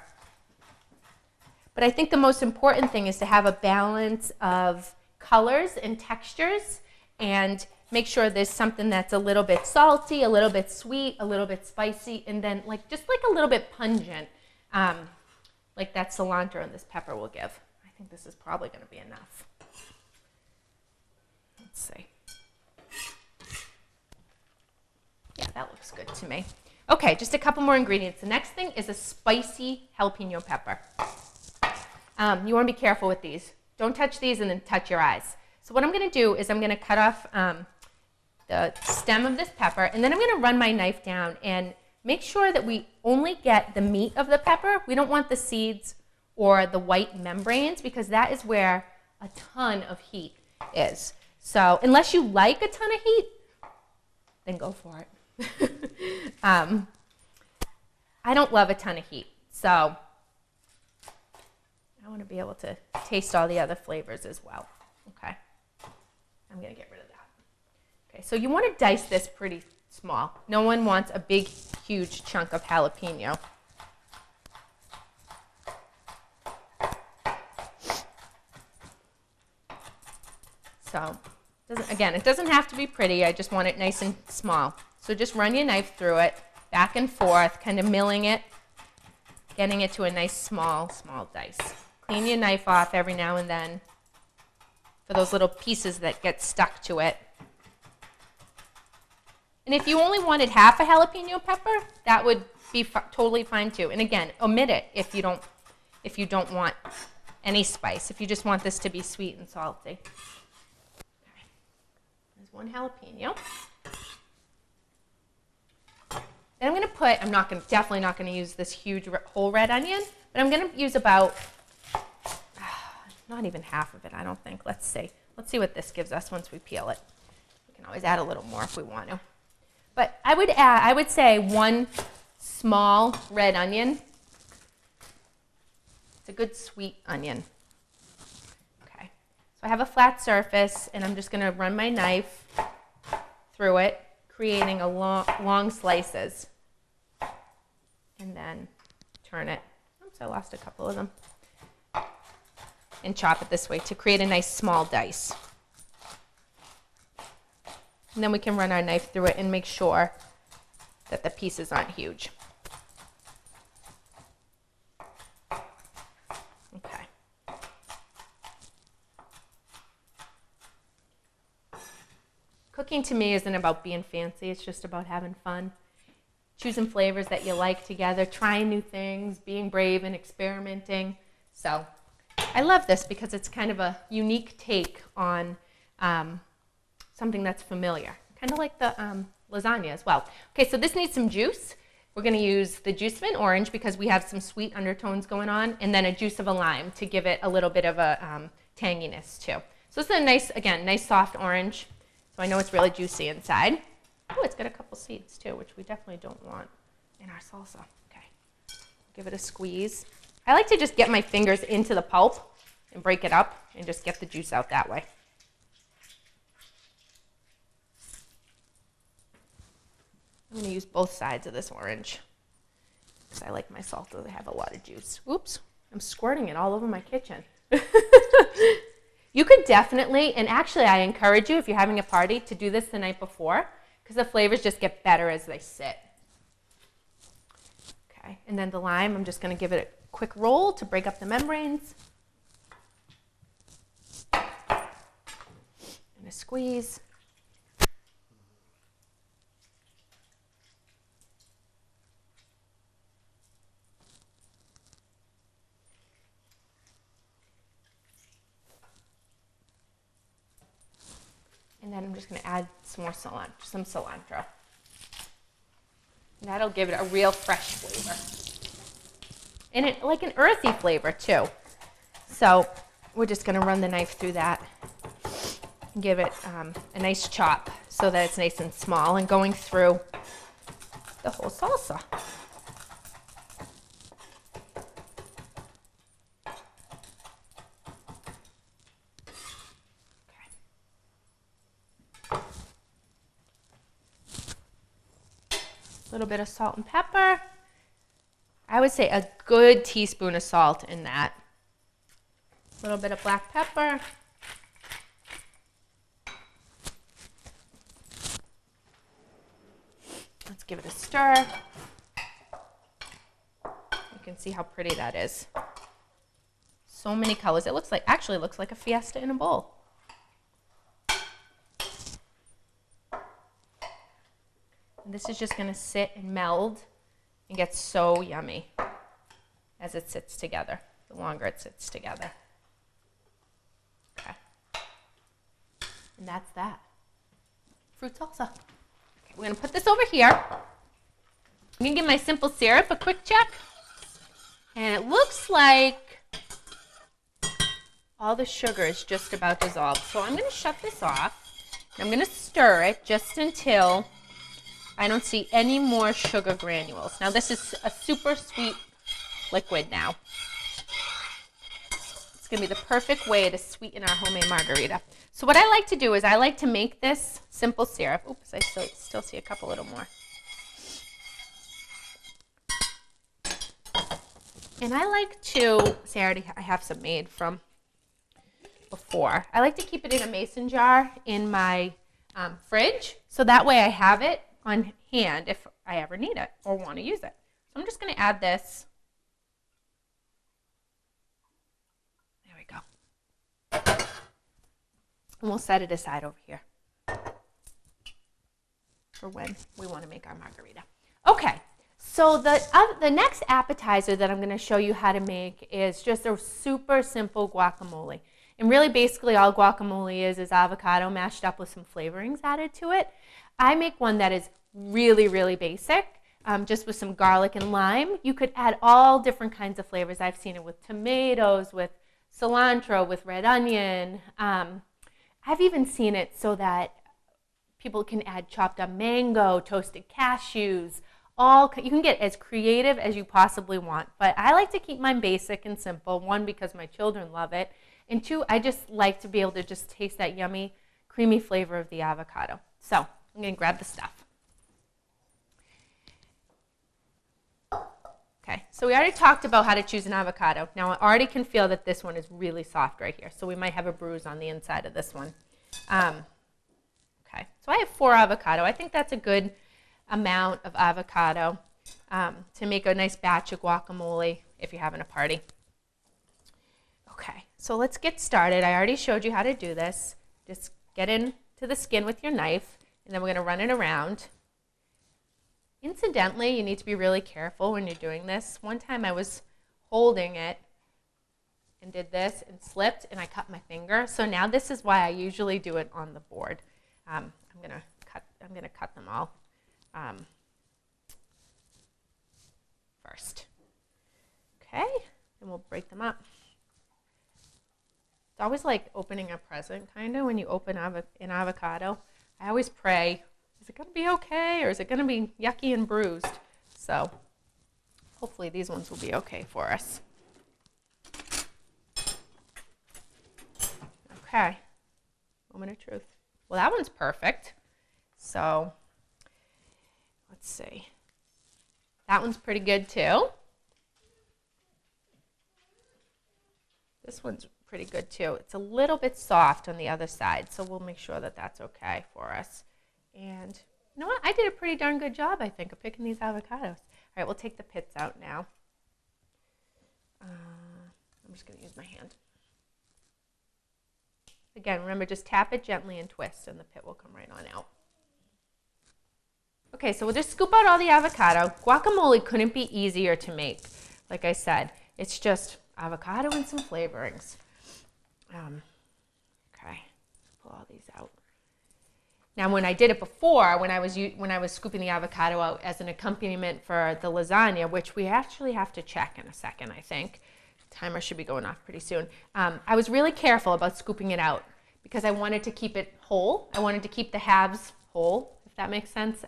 But I think the most important thing is to have a balance of colors and textures, and make sure there's something that's a little bit salty, a little bit sweet, a little bit spicy, and then just a little bit pungent, like that cilantro and this pepper will give. I think this is probably going to be enough. Let's see. Yeah, that looks good to me. Okay, just a couple more ingredients. The next thing is a spicy jalapeno pepper. You want to be careful with these. Don't touch these and then touch your eyes. So what I'm going to do is I'm going to cut off the stem of this pepper, and then I'm going to run my knife down and make sure that we only get the meat of the pepper. We don't want the seeds or the white membranes, because that is where a ton of heat is. So unless you like a ton of heat, then go for it. I don't love a ton of heat, so I want to be able to taste all the other flavors as well. Okay, I'm going to get rid of that. Okay, so you want to dice this pretty small. No one wants a big, huge chunk of jalapeno. So, again, it doesn't have to be pretty. I just want it nice and small. So just run your knife through it, back and forth, kind of milling it, getting it to a nice small dice. Clean your knife off every now and then for those little pieces that get stuck to it. And if you only wanted half a jalapeno pepper, that would be totally fine too. And again, omit it if you don't want any spice. If you just want this to be sweet and salty. Okay. There's one jalapeno. Then I'm going to put, definitely not going to use this huge whole red onion, but I'm going to use about, not even half of it, I don't think. Let's see. Let's see what this gives us once we peel it. We can always add a little more if we want to. But I would say one small red onion. It's a good sweet onion. Okay. So I have a flat surface, and I'm just going to run my knife through it, creating a long slices, and then turn it. Oops, I lost a couple of them. And chop it this way to create a nice small dice. And then we can run our knife through it and make sure that the pieces aren't huge. Okay. Cooking to me isn't about being fancy, it's just about having fun. Choosing flavors that you like together, trying new things, being brave and experimenting. So I love this because it's kind of a unique take on something that's familiar, kind of like the lasagna as well. Okay, so this needs some juice. We're going to use the juice of an orange because we have some sweet undertones going on, and then a juice of a lime to give it a little bit of a tanginess too. So this is a nice, again, nice soft orange. So I know it's really juicy inside. Oh, it's got a couple seeds too, which we definitely don't want in our salsa. Okay, give it a squeeze. I like to just get my fingers into the pulp and break it up and just get the juice out that way. I'm going to use both sides of this orange because I like my salsa to have a lot of juice. Oops, I'm squirting it all over my kitchen. You could definitely, and actually I encourage you if you're having a party to do this the night before because the flavors just get better as they sit. Okay, and then the lime, I'm just going to give it a quick roll to break up the membranes. And a squeeze. And then I'm just going to add some more cilantro. And that'll give it a real fresh flavor. And it like an earthy flavor too. So we're just going to run the knife through that and give it a nice chop so that it's nice and small and going through the whole salsa. little bit of salt and pepper. I would say a good teaspoon of salt in that. A little bit of black pepper. Let's give it a stir. You can see how pretty that is. So many colors. It looks like, actually looks like a fiesta in a bowl. And this is just going to sit and meld and get so yummy as it sits together, the longer it sits together. Okay. And that's that. Fruit salsa. Okay, we're going to put this over here. I'm going to give my simple syrup a quick check. And it looks like all the sugar is just about dissolved. So I'm going to shut this off. I'm going to stir it just until I don't see any more sugar granules. Now this is a super sweet liquid now. It's going to be the perfect way to sweeten our homemade margarita. So what I like to do is I like to make this simple syrup. Oops, I still see a couple little more. And I like to, see I have some made from before. I like to keep it in a mason jar in my fridge. So that way I have it on hand if I ever need it or want to use it. So I'm just going to add this. There we go. And we'll set it aside over here for when we want to make our margarita. Okay, so the next appetizer that I'm going to show you how to make is just a super simple guacamole. And really basically all guacamole is avocado mashed up with some flavorings added to it. I make one that is really, really basic, just with some garlic and lime. You could add all different kinds of flavors. I've seen it with tomatoes, with cilantro, with red onion. I've even seen it so that people can add chopped up mango, toasted cashews. You can get as creative as you possibly want. But I like to keep mine basic and simple. One, because my children love it. And two, I just like to be able to just taste that yummy, creamy flavor of the avocado. So I'm going to grab the stuff. Okay, so we already talked about how to choose an avocado. Now I already can feel that this one is really soft right here. So we might have a bruise on the inside of this one. Okay, so I have 4 avocado. I think that's a good amount of avocado to make a nice batch of guacamole if you're having a party. Okay, so let's get started. I already showed you how to do this. Just get into the skin with your knife, and then we're going to run it around. Incidentally, you need to be really careful when you're doing this. One time I was holding it and did this and slipped, and I cut my finger. So now this is why I usually do it on the board. I'm gonna cut them all first. Okay, and we'll break them up. It's always like opening a present, kind of, when you open an avocado. I always pray, is it going to be okay, or is it going to be yucky and bruised? So hopefully these ones will be okay for us. Okay, moment of truth. Well, that one's perfect. So let's see. That one's pretty good too. This one's pretty good too. It's a little bit soft on the other side, so we'll make sure that that's okay for us. And you know what? I did a pretty darn good job, I think, of picking these avocados. All right, we'll take the pits out now. I'm just going to use my hand. Again, remember, just tap it gently and twist, and the pit will come right on out. Okay, so we'll just scoop out all the avocado. Guacamole couldn't be easier to make. Like I said, it's just avocado and some flavorings. Okay, pull all these out. Now, when I did it before, when I was scooping the avocado out as an accompaniment for the lasagna, which we actually have to check in a second, I think. Timer should be going off pretty soon. I was really careful about scooping it out because I wanted to keep it whole. I wanted to keep the halves whole, if that makes sense.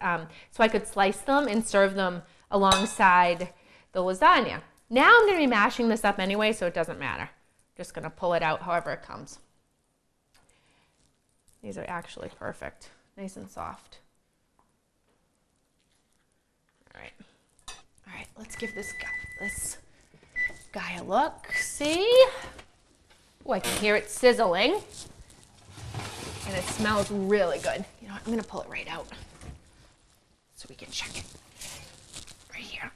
So I could slice them and serve them alongside the lasagna. Now I'm going to be mashing this up anyway, so it doesn't matter. Just going to pull it out however it comes. These are actually perfect, nice and soft. All right, let's give this guy a look. See? Oh, I can hear it sizzling. And it smells really good. You know what, I'm gonna pull it right out so we can check it. Right here.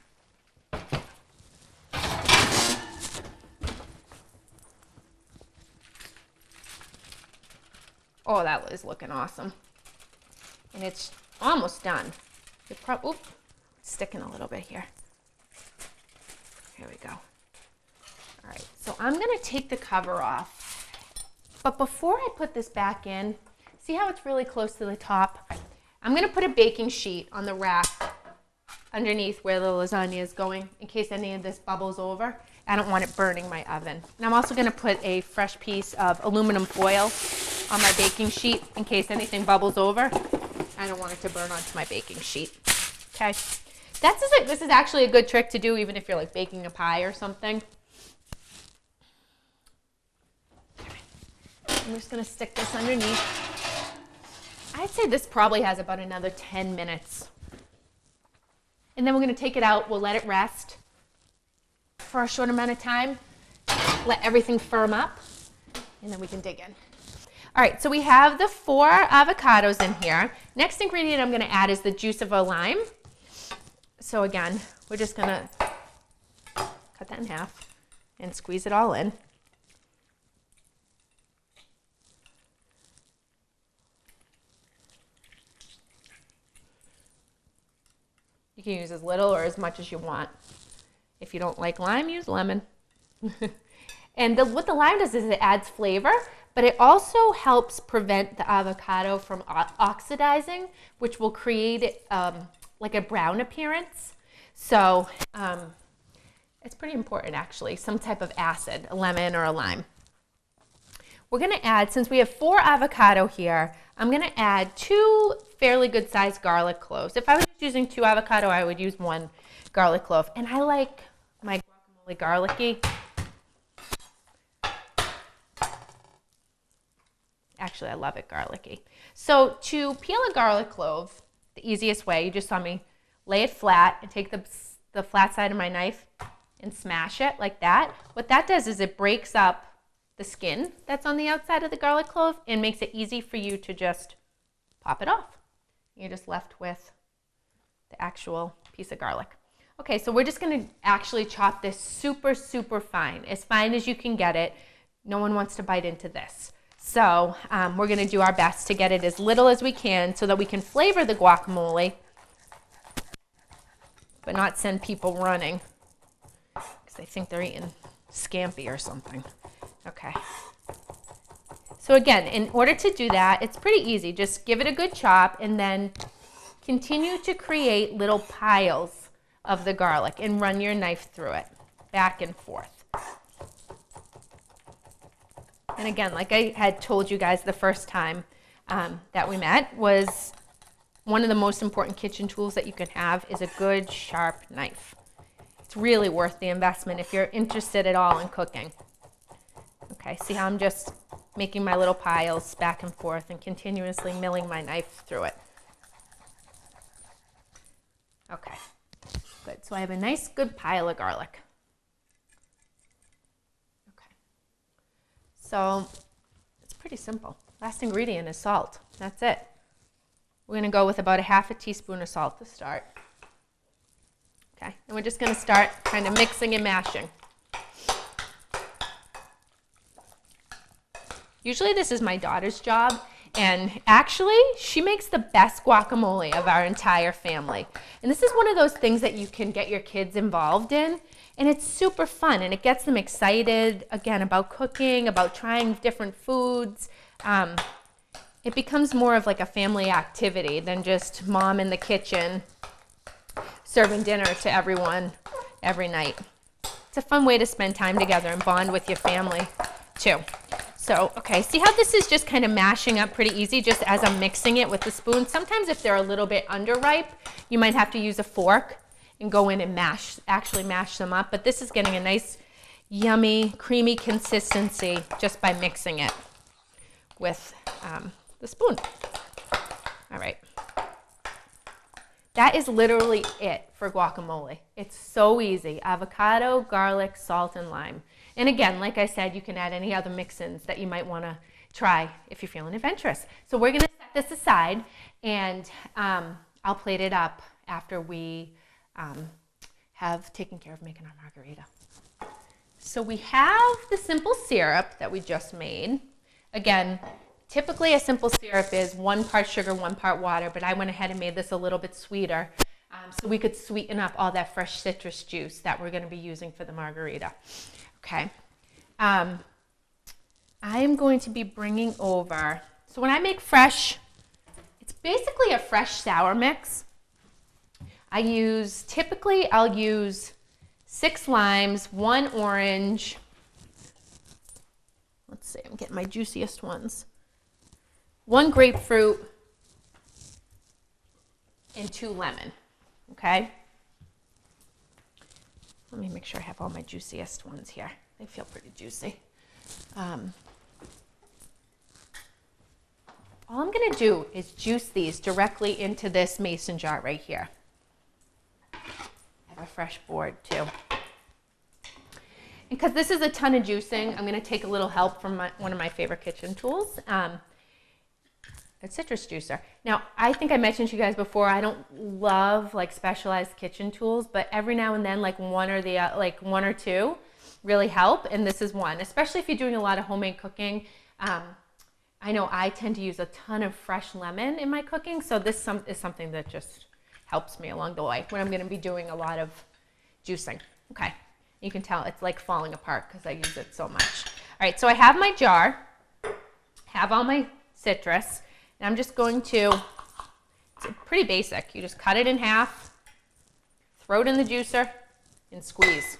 Oh, that is looking awesome. And it's almost done. It's sticking a little bit here. Here we go. All right, so I'm gonna take the cover off. But before I put this back in, see how it's really close to the top? I'm gonna put a baking sheet on the rack underneath where the lasagna is going in case any of this bubbles over. I don't want it burning my oven. And I'm also gonna put a fresh piece of aluminum foil on my baking sheet in case anything bubbles over. I don't want it to burn onto my baking sheet. Okay, this is actually a good trick to do even if you're like baking a pie or something. I'm just gonna stick this underneath. I'd say this probably has about another 10 minutes. And then we're gonna take it out, we'll let it rest for a short amount of time, let everything firm up, and then we can dig in. All right, so we have the 4 avocados in here. Next ingredient I'm gonna add is the juice of a lime. So again, we're just gonna cut that in half and squeeze it all in. You can use as little or as much as you want. If you don't like lime, use lemon. And what the lime does is it adds flavor, but it also helps prevent the avocado from oxidizing, which will create like a brown appearance. So it's pretty important actually, some type of acid, a lemon or a lime. We're gonna add, since we have 4 avocado here, I'm gonna add 2 fairly good sized garlic cloves. If I was just using 2 avocado, I would use 1 garlic clove. And I like my guacamole garlicky. Actually, I love it garlicky. So to peel a garlic clove, the easiest way, you just saw me lay it flat and take the flat side of my knife and smash it like that. What that does is it breaks up the skin that's on the outside of the garlic clove and makes it easy for you to just pop it off. You're just left with the actual piece of garlic. Okay, so we're just gonna actually chop this super, super fine as you can get it. No one wants to bite into this. So we're gonna do our best to get it as little as we can so that we can flavor the guacamole, but not send people running because they think they're eating scampi or something. Okay. So again, in order to do that, it's pretty easy. Just give it a good chop and then continue to create little piles of the garlic and run your knife through it, back and forth. And again, like I had told you guys the first time that we met, was one of the most important kitchen tools that you can have is a good sharp knife. It's really worth the investment if you're interested at all in cooking. Okay, see how I'm just making my little piles back and forth and continuously milling my knife through it. Okay, good. So I have a nice good pile of garlic. Okay, so it's pretty simple. Last ingredient is salt. That's it. We're gonna go with about a half a teaspoon of salt to start. Okay, and we're just gonna start kind of mixing and mashing. Usually this is my daughter's job, and actually she makes the best guacamole of our entire family. And this is one of those things that you can get your kids involved in, and it's super fun, and it gets them excited, again, about cooking, about trying different foods. It becomes more of like a family activity than just mom in the kitchen serving dinner to everyone every night. It's a fun way to spend time together and bond with your family too. So, okay, see how this is just kind of mashing up pretty easy just as I'm mixing it with the spoon. Sometimes if they're a little bit underripe, you might have to use a fork and go in and actually mash them up. But this is getting a nice, yummy, creamy consistency just by mixing it with the spoon. All right. That is literally it for guacamole. It's so easy. Avocado, garlic, salt, and lime. And again, like I said, you can add any other mix-ins that you might want to try if you're feeling adventurous. So we're going to set this aside, and I'll plate it up after we have taken care of making our margarita. So we have the simple syrup that we just made. Again, typically a simple syrup is 1 part sugar, 1 part water, but I went ahead and made this a little bit sweeter so we could sweeten up all that fresh citrus juice that we're going to be using for the margarita. Okay. I am going to be bringing over, so when I make fresh, it's basically a fresh sour mix. Typically I'll use 6 limes, 1 orange. Let's see, I'm getting my juiciest ones. 1 grapefruit and 2 lemon, okay? Let me make sure I have all my juiciest ones here. They feel pretty juicy. All I'm gonna do is juice these directly into this mason jar right here. I have a fresh board too. And because this is a ton of juicing, I'm gonna take a little help from one of my favorite kitchen tools, a citrus juicer. Now, I think I mentioned to you guys before, I don't love like specialized kitchen tools, but every now and then like one or two really help, and this is one, especially if you're doing a lot of homemade cooking. I know I tend to use a ton of fresh lemon in my cooking, so this is something that just helps me along the way when I'm gonna be doing a lot of juicing. Okay, you can tell it's like falling apart because I use it so much. All right, so I have my jar, have all my citrus, and I'm just going to, it's pretty basic. You just cut it in half, throw it in the juicer, and squeeze.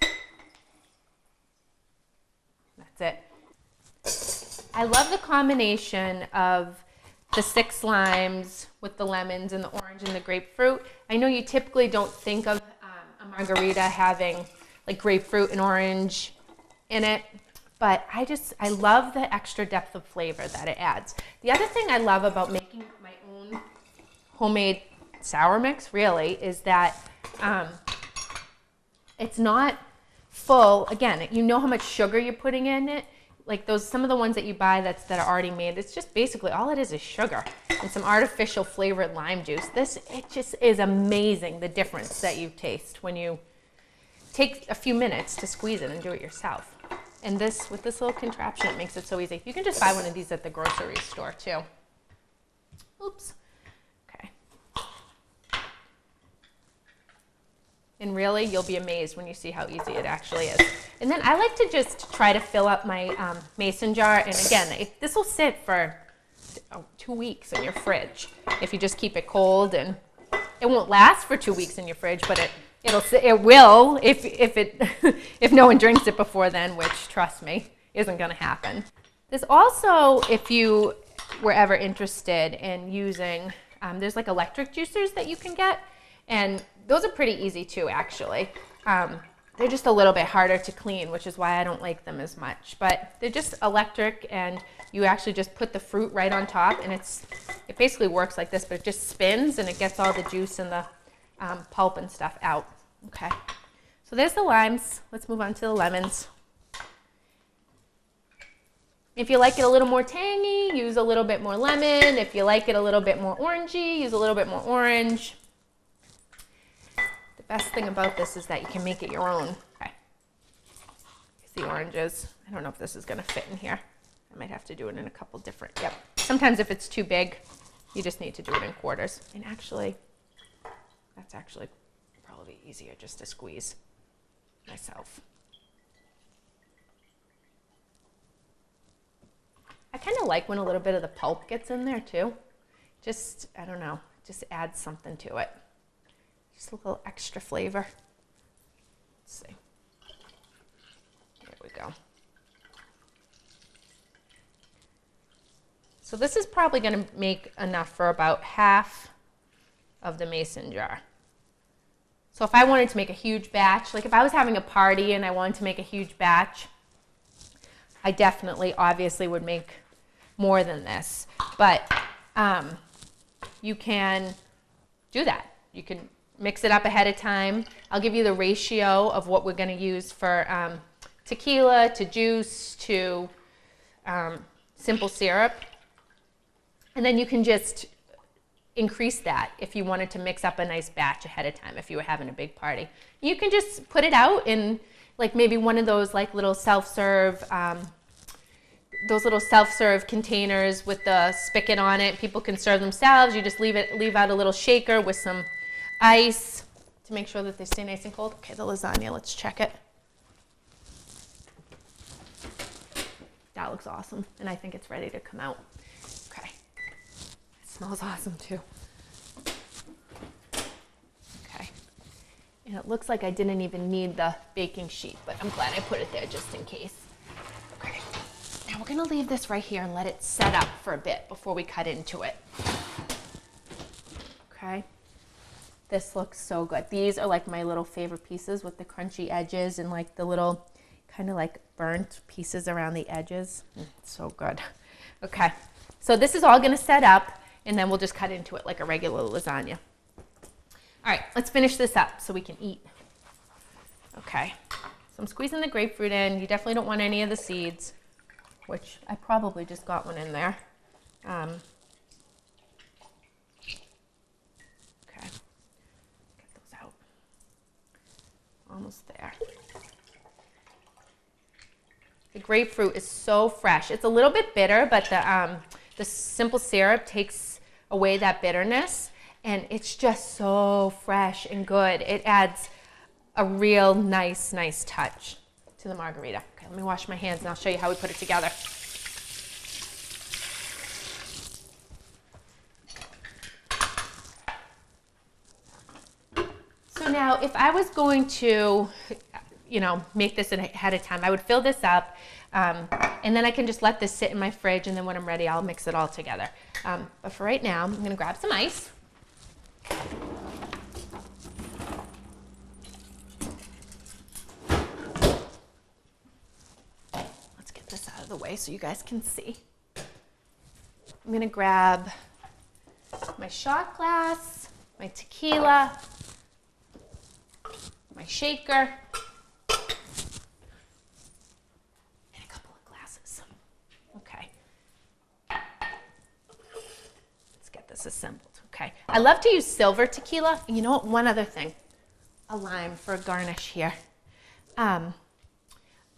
That's it. I love the combination of the 6 limes with the lemons and the orange and the grapefruit. I know you typically don't think of a margarita having like grapefruit and orange in it, but I love the extra depth of flavor that it adds. The other thing I love about making my own homemade sour mix really is that it's not full. Again, you know how much sugar you're putting in it. Like some of the ones that you buy that are already made, it's just basically all it is sugar and some artificial flavored lime juice. It just is amazing the difference that you taste when you take a few minutes to squeeze it and do it yourself. And with this little contraption, it makes it so easy. You can just buy one of these at the grocery store too. Oops. Okay. And really, you'll be amazed when you see how easy it actually is. And then I like to just try to fill up my mason jar. And again, this will sit for 2 weeks in your fridge if you just keep it cold. And it won't last for 2 weeks in your fridge, but it will if no one drinks it before then, which, trust me, isn't going to happen. There's also, if you were ever interested in using, there's like electric juicers that you can get, and those are pretty easy too, actually. They're just a little bit harder to clean, which is why I don't like them as much. But they're just electric, and you actually just put the fruit right on top, and it basically works like this, but it just spins, and it gets all the juice and the pulp and stuff out. Okay, so there's the limes. Let's move on to the lemons. If you like it a little more tangy, use a little bit more lemon. If you like it a little bit more orangey, use a little bit more orange. The best thing about this is that you can make it your own. Okay, here's the oranges. I don't know if this is gonna fit in here. I might have to do it in a couple different, yep. Sometimes if it's too big, you just need to do it in quarters. And actually, that's actually probably easier just to squeeze myself. I kind of like when a little bit of the pulp gets in there too. Just, I don't know, just adds something to it. Just a little extra flavor. Let's see. There we go. So this is probably going to make enough for about half of the mason jar. So if I wanted to make a huge batch, like if I was having a party and I wanted to make a huge batch, I definitely, obviously, would make more than this. But you can do that. you can mix it up ahead of time. I'll give you the ratio of what we're going to use for tequila to juice to simple syrup. And then you can just increase that if you wanted to mix up a nice batch ahead of time if you were having a big party. You can just put it out in like maybe one of those like little self-serve containers with the spigot on it. People can serve themselves. You just leave out a little shaker with some ice to make sure that they stay nice and cold. Okay, the lasagna, let's check it. That looks awesome, and I think it's ready to come out. Okay, it smells awesome too. Okay, and it looks like I didn't even need the baking sheet, but I'm glad I put it there just in case. Okay, now we're gonna leave this right here and let it set up for a bit before we cut into it. Okay, this looks so good. These are like my little favorite pieces with the crunchy edges and like the little kind of like burnt pieces around the edges. So good. Okay, so this is all gonna set up and then we'll just cut into it like a regular lasagna. All right, let's finish this up so we can eat. Okay, so I'm squeezing the grapefruit in. You definitely don't want any of the seeds, which I probably just got one in there. Okay, get those out. Almost there. The grapefruit is so fresh. It's a little bit bitter, but the simple syrup takes away that bitterness, and it's just so fresh and good. It adds a real nice touch to the margarita. Okay, let me wash my hands and I'll show you how we put it together. So now, if I was going to make this ahead of time, I would fill this up and then I can just let this sit in my fridge, and then when I'm ready, I'll mix it all together. But for right now, I'm gonna grab some ice. Let's get this out of the way so you guys can see. I'm gonna grab my shot glass, my tequila, my shaker, assembled. Okay, I love to use silver tequila. You know what, one other thing, a lime for a garnish here. I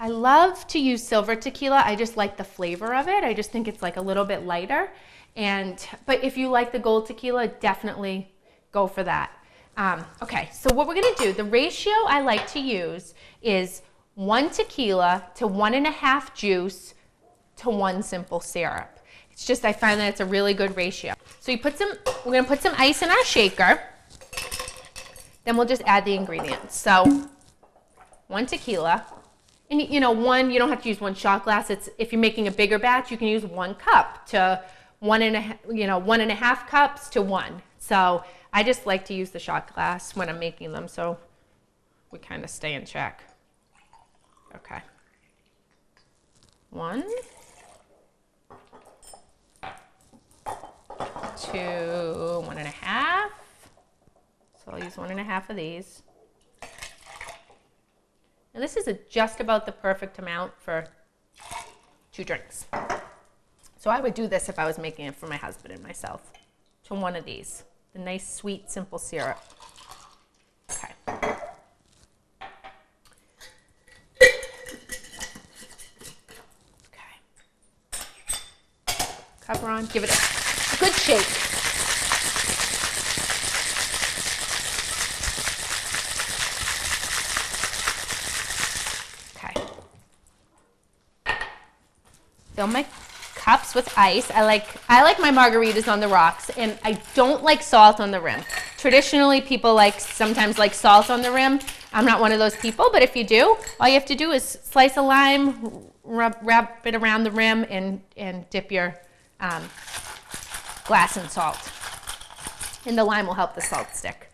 love to use silver tequila. I just like the flavor of it. I just think it's like a little bit lighter, but if you like the gold tequila, definitely go for that. Okay, so what we're gonna do, the ratio I like to use is 1 tequila to 1.5 juice to 1 simple syrup. It's just, I find that it's a really good ratio. So we're gonna put some ice in our shaker, then we'll just add the ingredients. So 1 tequila, and you don't have to use 1 shot glass. If you're making a bigger batch, you can use 1 cup to 1.5 cups to 1. So I just like to use the shot glass when I'm making them, so we kind of stay in check. Okay. 1, 2, 1.5. So I'll use 1.5 of these. And this is just about the perfect amount for 2 drinks. So I would do this if I was making it for my husband and myself, to 1 of these, the nice sweet simple syrup. Okay. Cover on, give it a good shake. Okay. Fill my cups with ice. I like my margaritas on the rocks, and I don't like salt on the rim. Traditionally, people sometimes like salt on the rim. I'm not one of those people, but if you do, all you have to do is slice a lime, wrap it around the rim, and dip your glass in salt. And the lime will help the salt stick.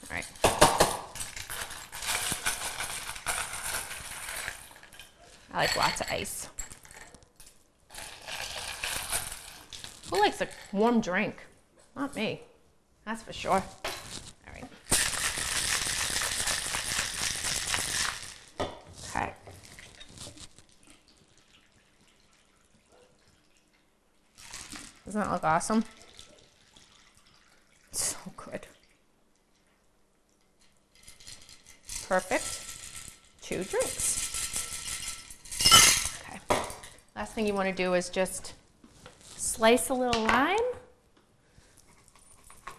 All right. I like lots of ice. Who likes a warm drink? Not me, that's for sure. All Doesn't that look awesome? So good. Perfect. 2 drinks. Okay. Last thing you want to do is just slice a little lime. A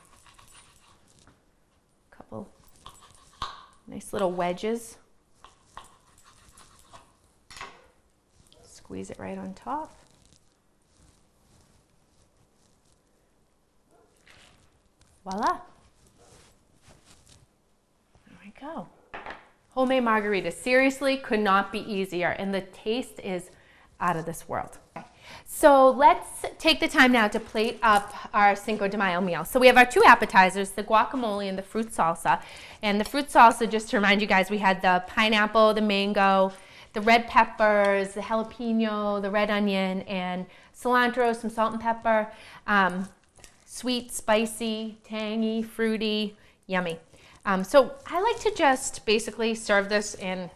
couple nice little wedges. Squeeze it right on top. Voila. There we go. Homemade margarita. Seriously, could not be easier. And the taste is out of this world. Okay. So let's take the time now to plate up our Cinco de Mayo meal. So we have our 2 appetizers, the guacamole and the fruit salsa. And the fruit salsa, just to remind you guys, we had the pineapple, the mango, the red peppers, the jalapeno, the red onion, and cilantro, some salt and pepper. Sweet, spicy, tangy, fruity, yummy. So I like to just basically serve this in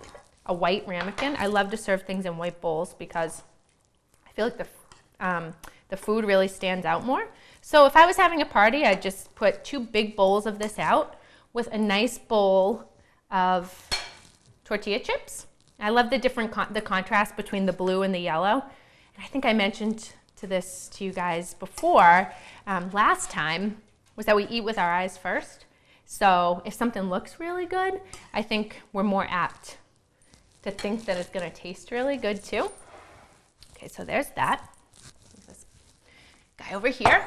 a white ramekin. I love to serve things in white bowls because I feel like the food really stands out more. So if I was having a party, I'd just put 2 big bowls of this out with a nice bowl of tortilla chips. I love the the contrast between the blue and the yellow. And I think I mentioned this to you guys before last time, was that we eat with our eyes first. So if something looks really good, I think we're more apt to think that it's going to taste really good too. Okay, so there's that. This guy over here.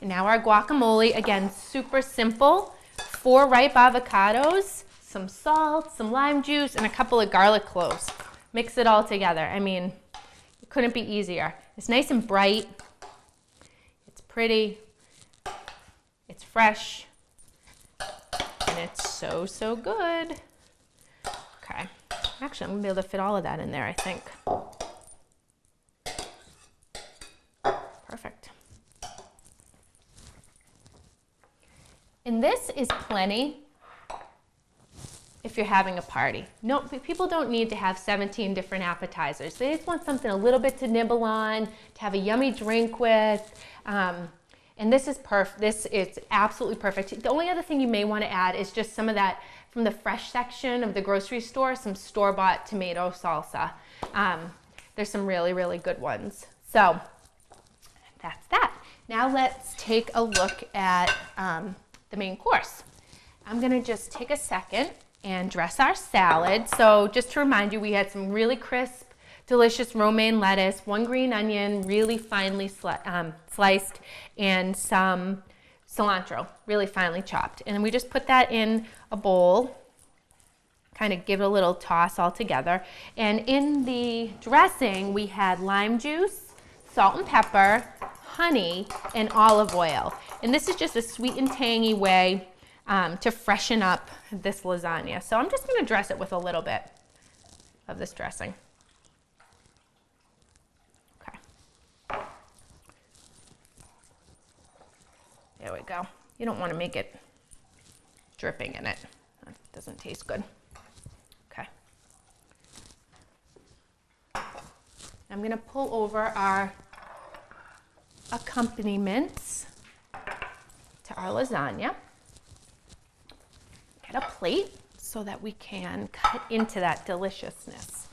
And now our guacamole, again, super simple. 4 ripe avocados, some salt, some lime juice, and a couple of garlic cloves. Mix it all together. I mean, it couldn't be easier. It's nice and bright. It's pretty. It's fresh. And it's so, so good. Okay. Actually, I'm going to be able to fit all of that in there, I think. Perfect. And this is plenty if you're having a party. No, people don't need to have 17 different appetizers. They just want something a little bit to nibble on, to have a yummy drink with. And this is perfect. This is absolutely perfect. The only other thing you may want to add is just some of that from the fresh section of the grocery store, some store-bought tomato salsa. There's some really, really good ones. So that's that. Now let's take a look at the main course. I'm gonna just take a second and dress our salad. So just to remind you, we had some really crisp, delicious romaine lettuce, 1 green onion, really finely sliced, and some cilantro, really finely chopped. And we just put that in a bowl, kind of give it a little toss all together. And in the dressing, we had lime juice, salt and pepper, honey, and olive oil. And this is just a sweet and tangy way to freshen up this lasagna. So I'm just going to dress it with a little bit of this dressing. Okay. There we go. You don't want to make it dripping in it. That doesn't taste good. Okay. I'm going to pull over our accompaniments to our lasagna. Get a plate so that we can cut into that deliciousness.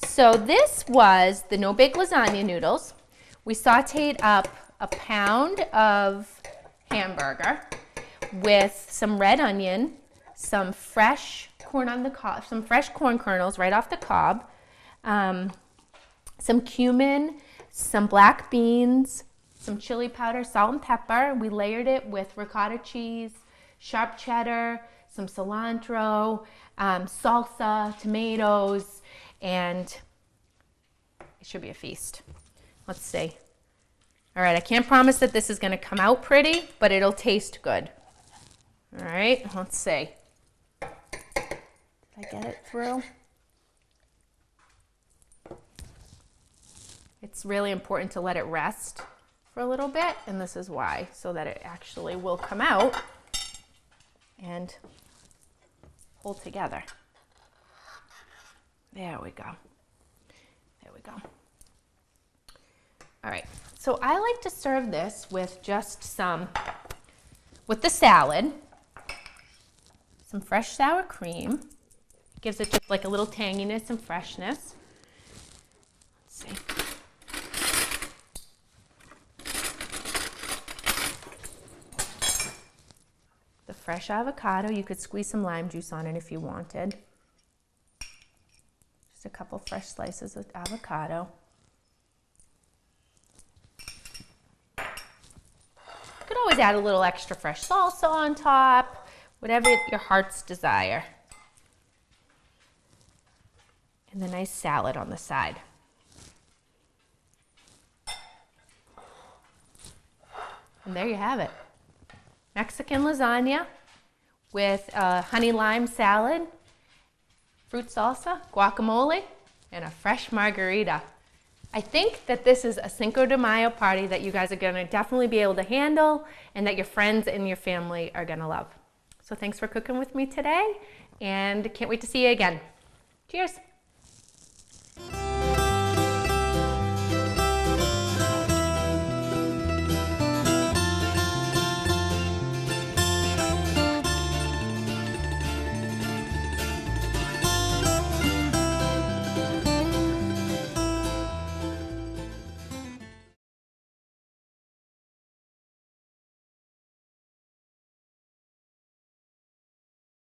So this was the no-bake lasagna noodles. We sauteed up a pound of hamburger with some red onion, some fresh corn on the cob, some fresh corn kernels right off the cob, some cumin, some black beans, some chili powder, salt and pepper. We layered it with ricotta cheese, sharp cheddar, some cilantro, salsa, tomatoes, and it should be a feast. Let's see. All right, I can't promise that this is going to come out pretty, but it'll taste good. All right, let's see. Did I get it through? It's really important to let it rest for a little bit, and this is why, so that it actually will come out and hold together. There we go. There we go. All right, so I like to serve this with just with the salad, some fresh sour cream. Gives it just like a little tanginess and freshness. Let's see. The fresh avocado, you could squeeze some lime juice on it if you wanted. Just a couple fresh slices of avocado. You could always add a little extra fresh salsa on top, whatever your heart's desire. And the nice salad on the side. And there you have it. Mexican lasagna with a honey lime salad, fruit salsa, guacamole, and a fresh margarita. I think that this is a Cinco de Mayo party that you guys are gonna definitely be able to handle and that your friends and your family are gonna love. So thanks for cooking with me today, and can't wait to see you again. Cheers.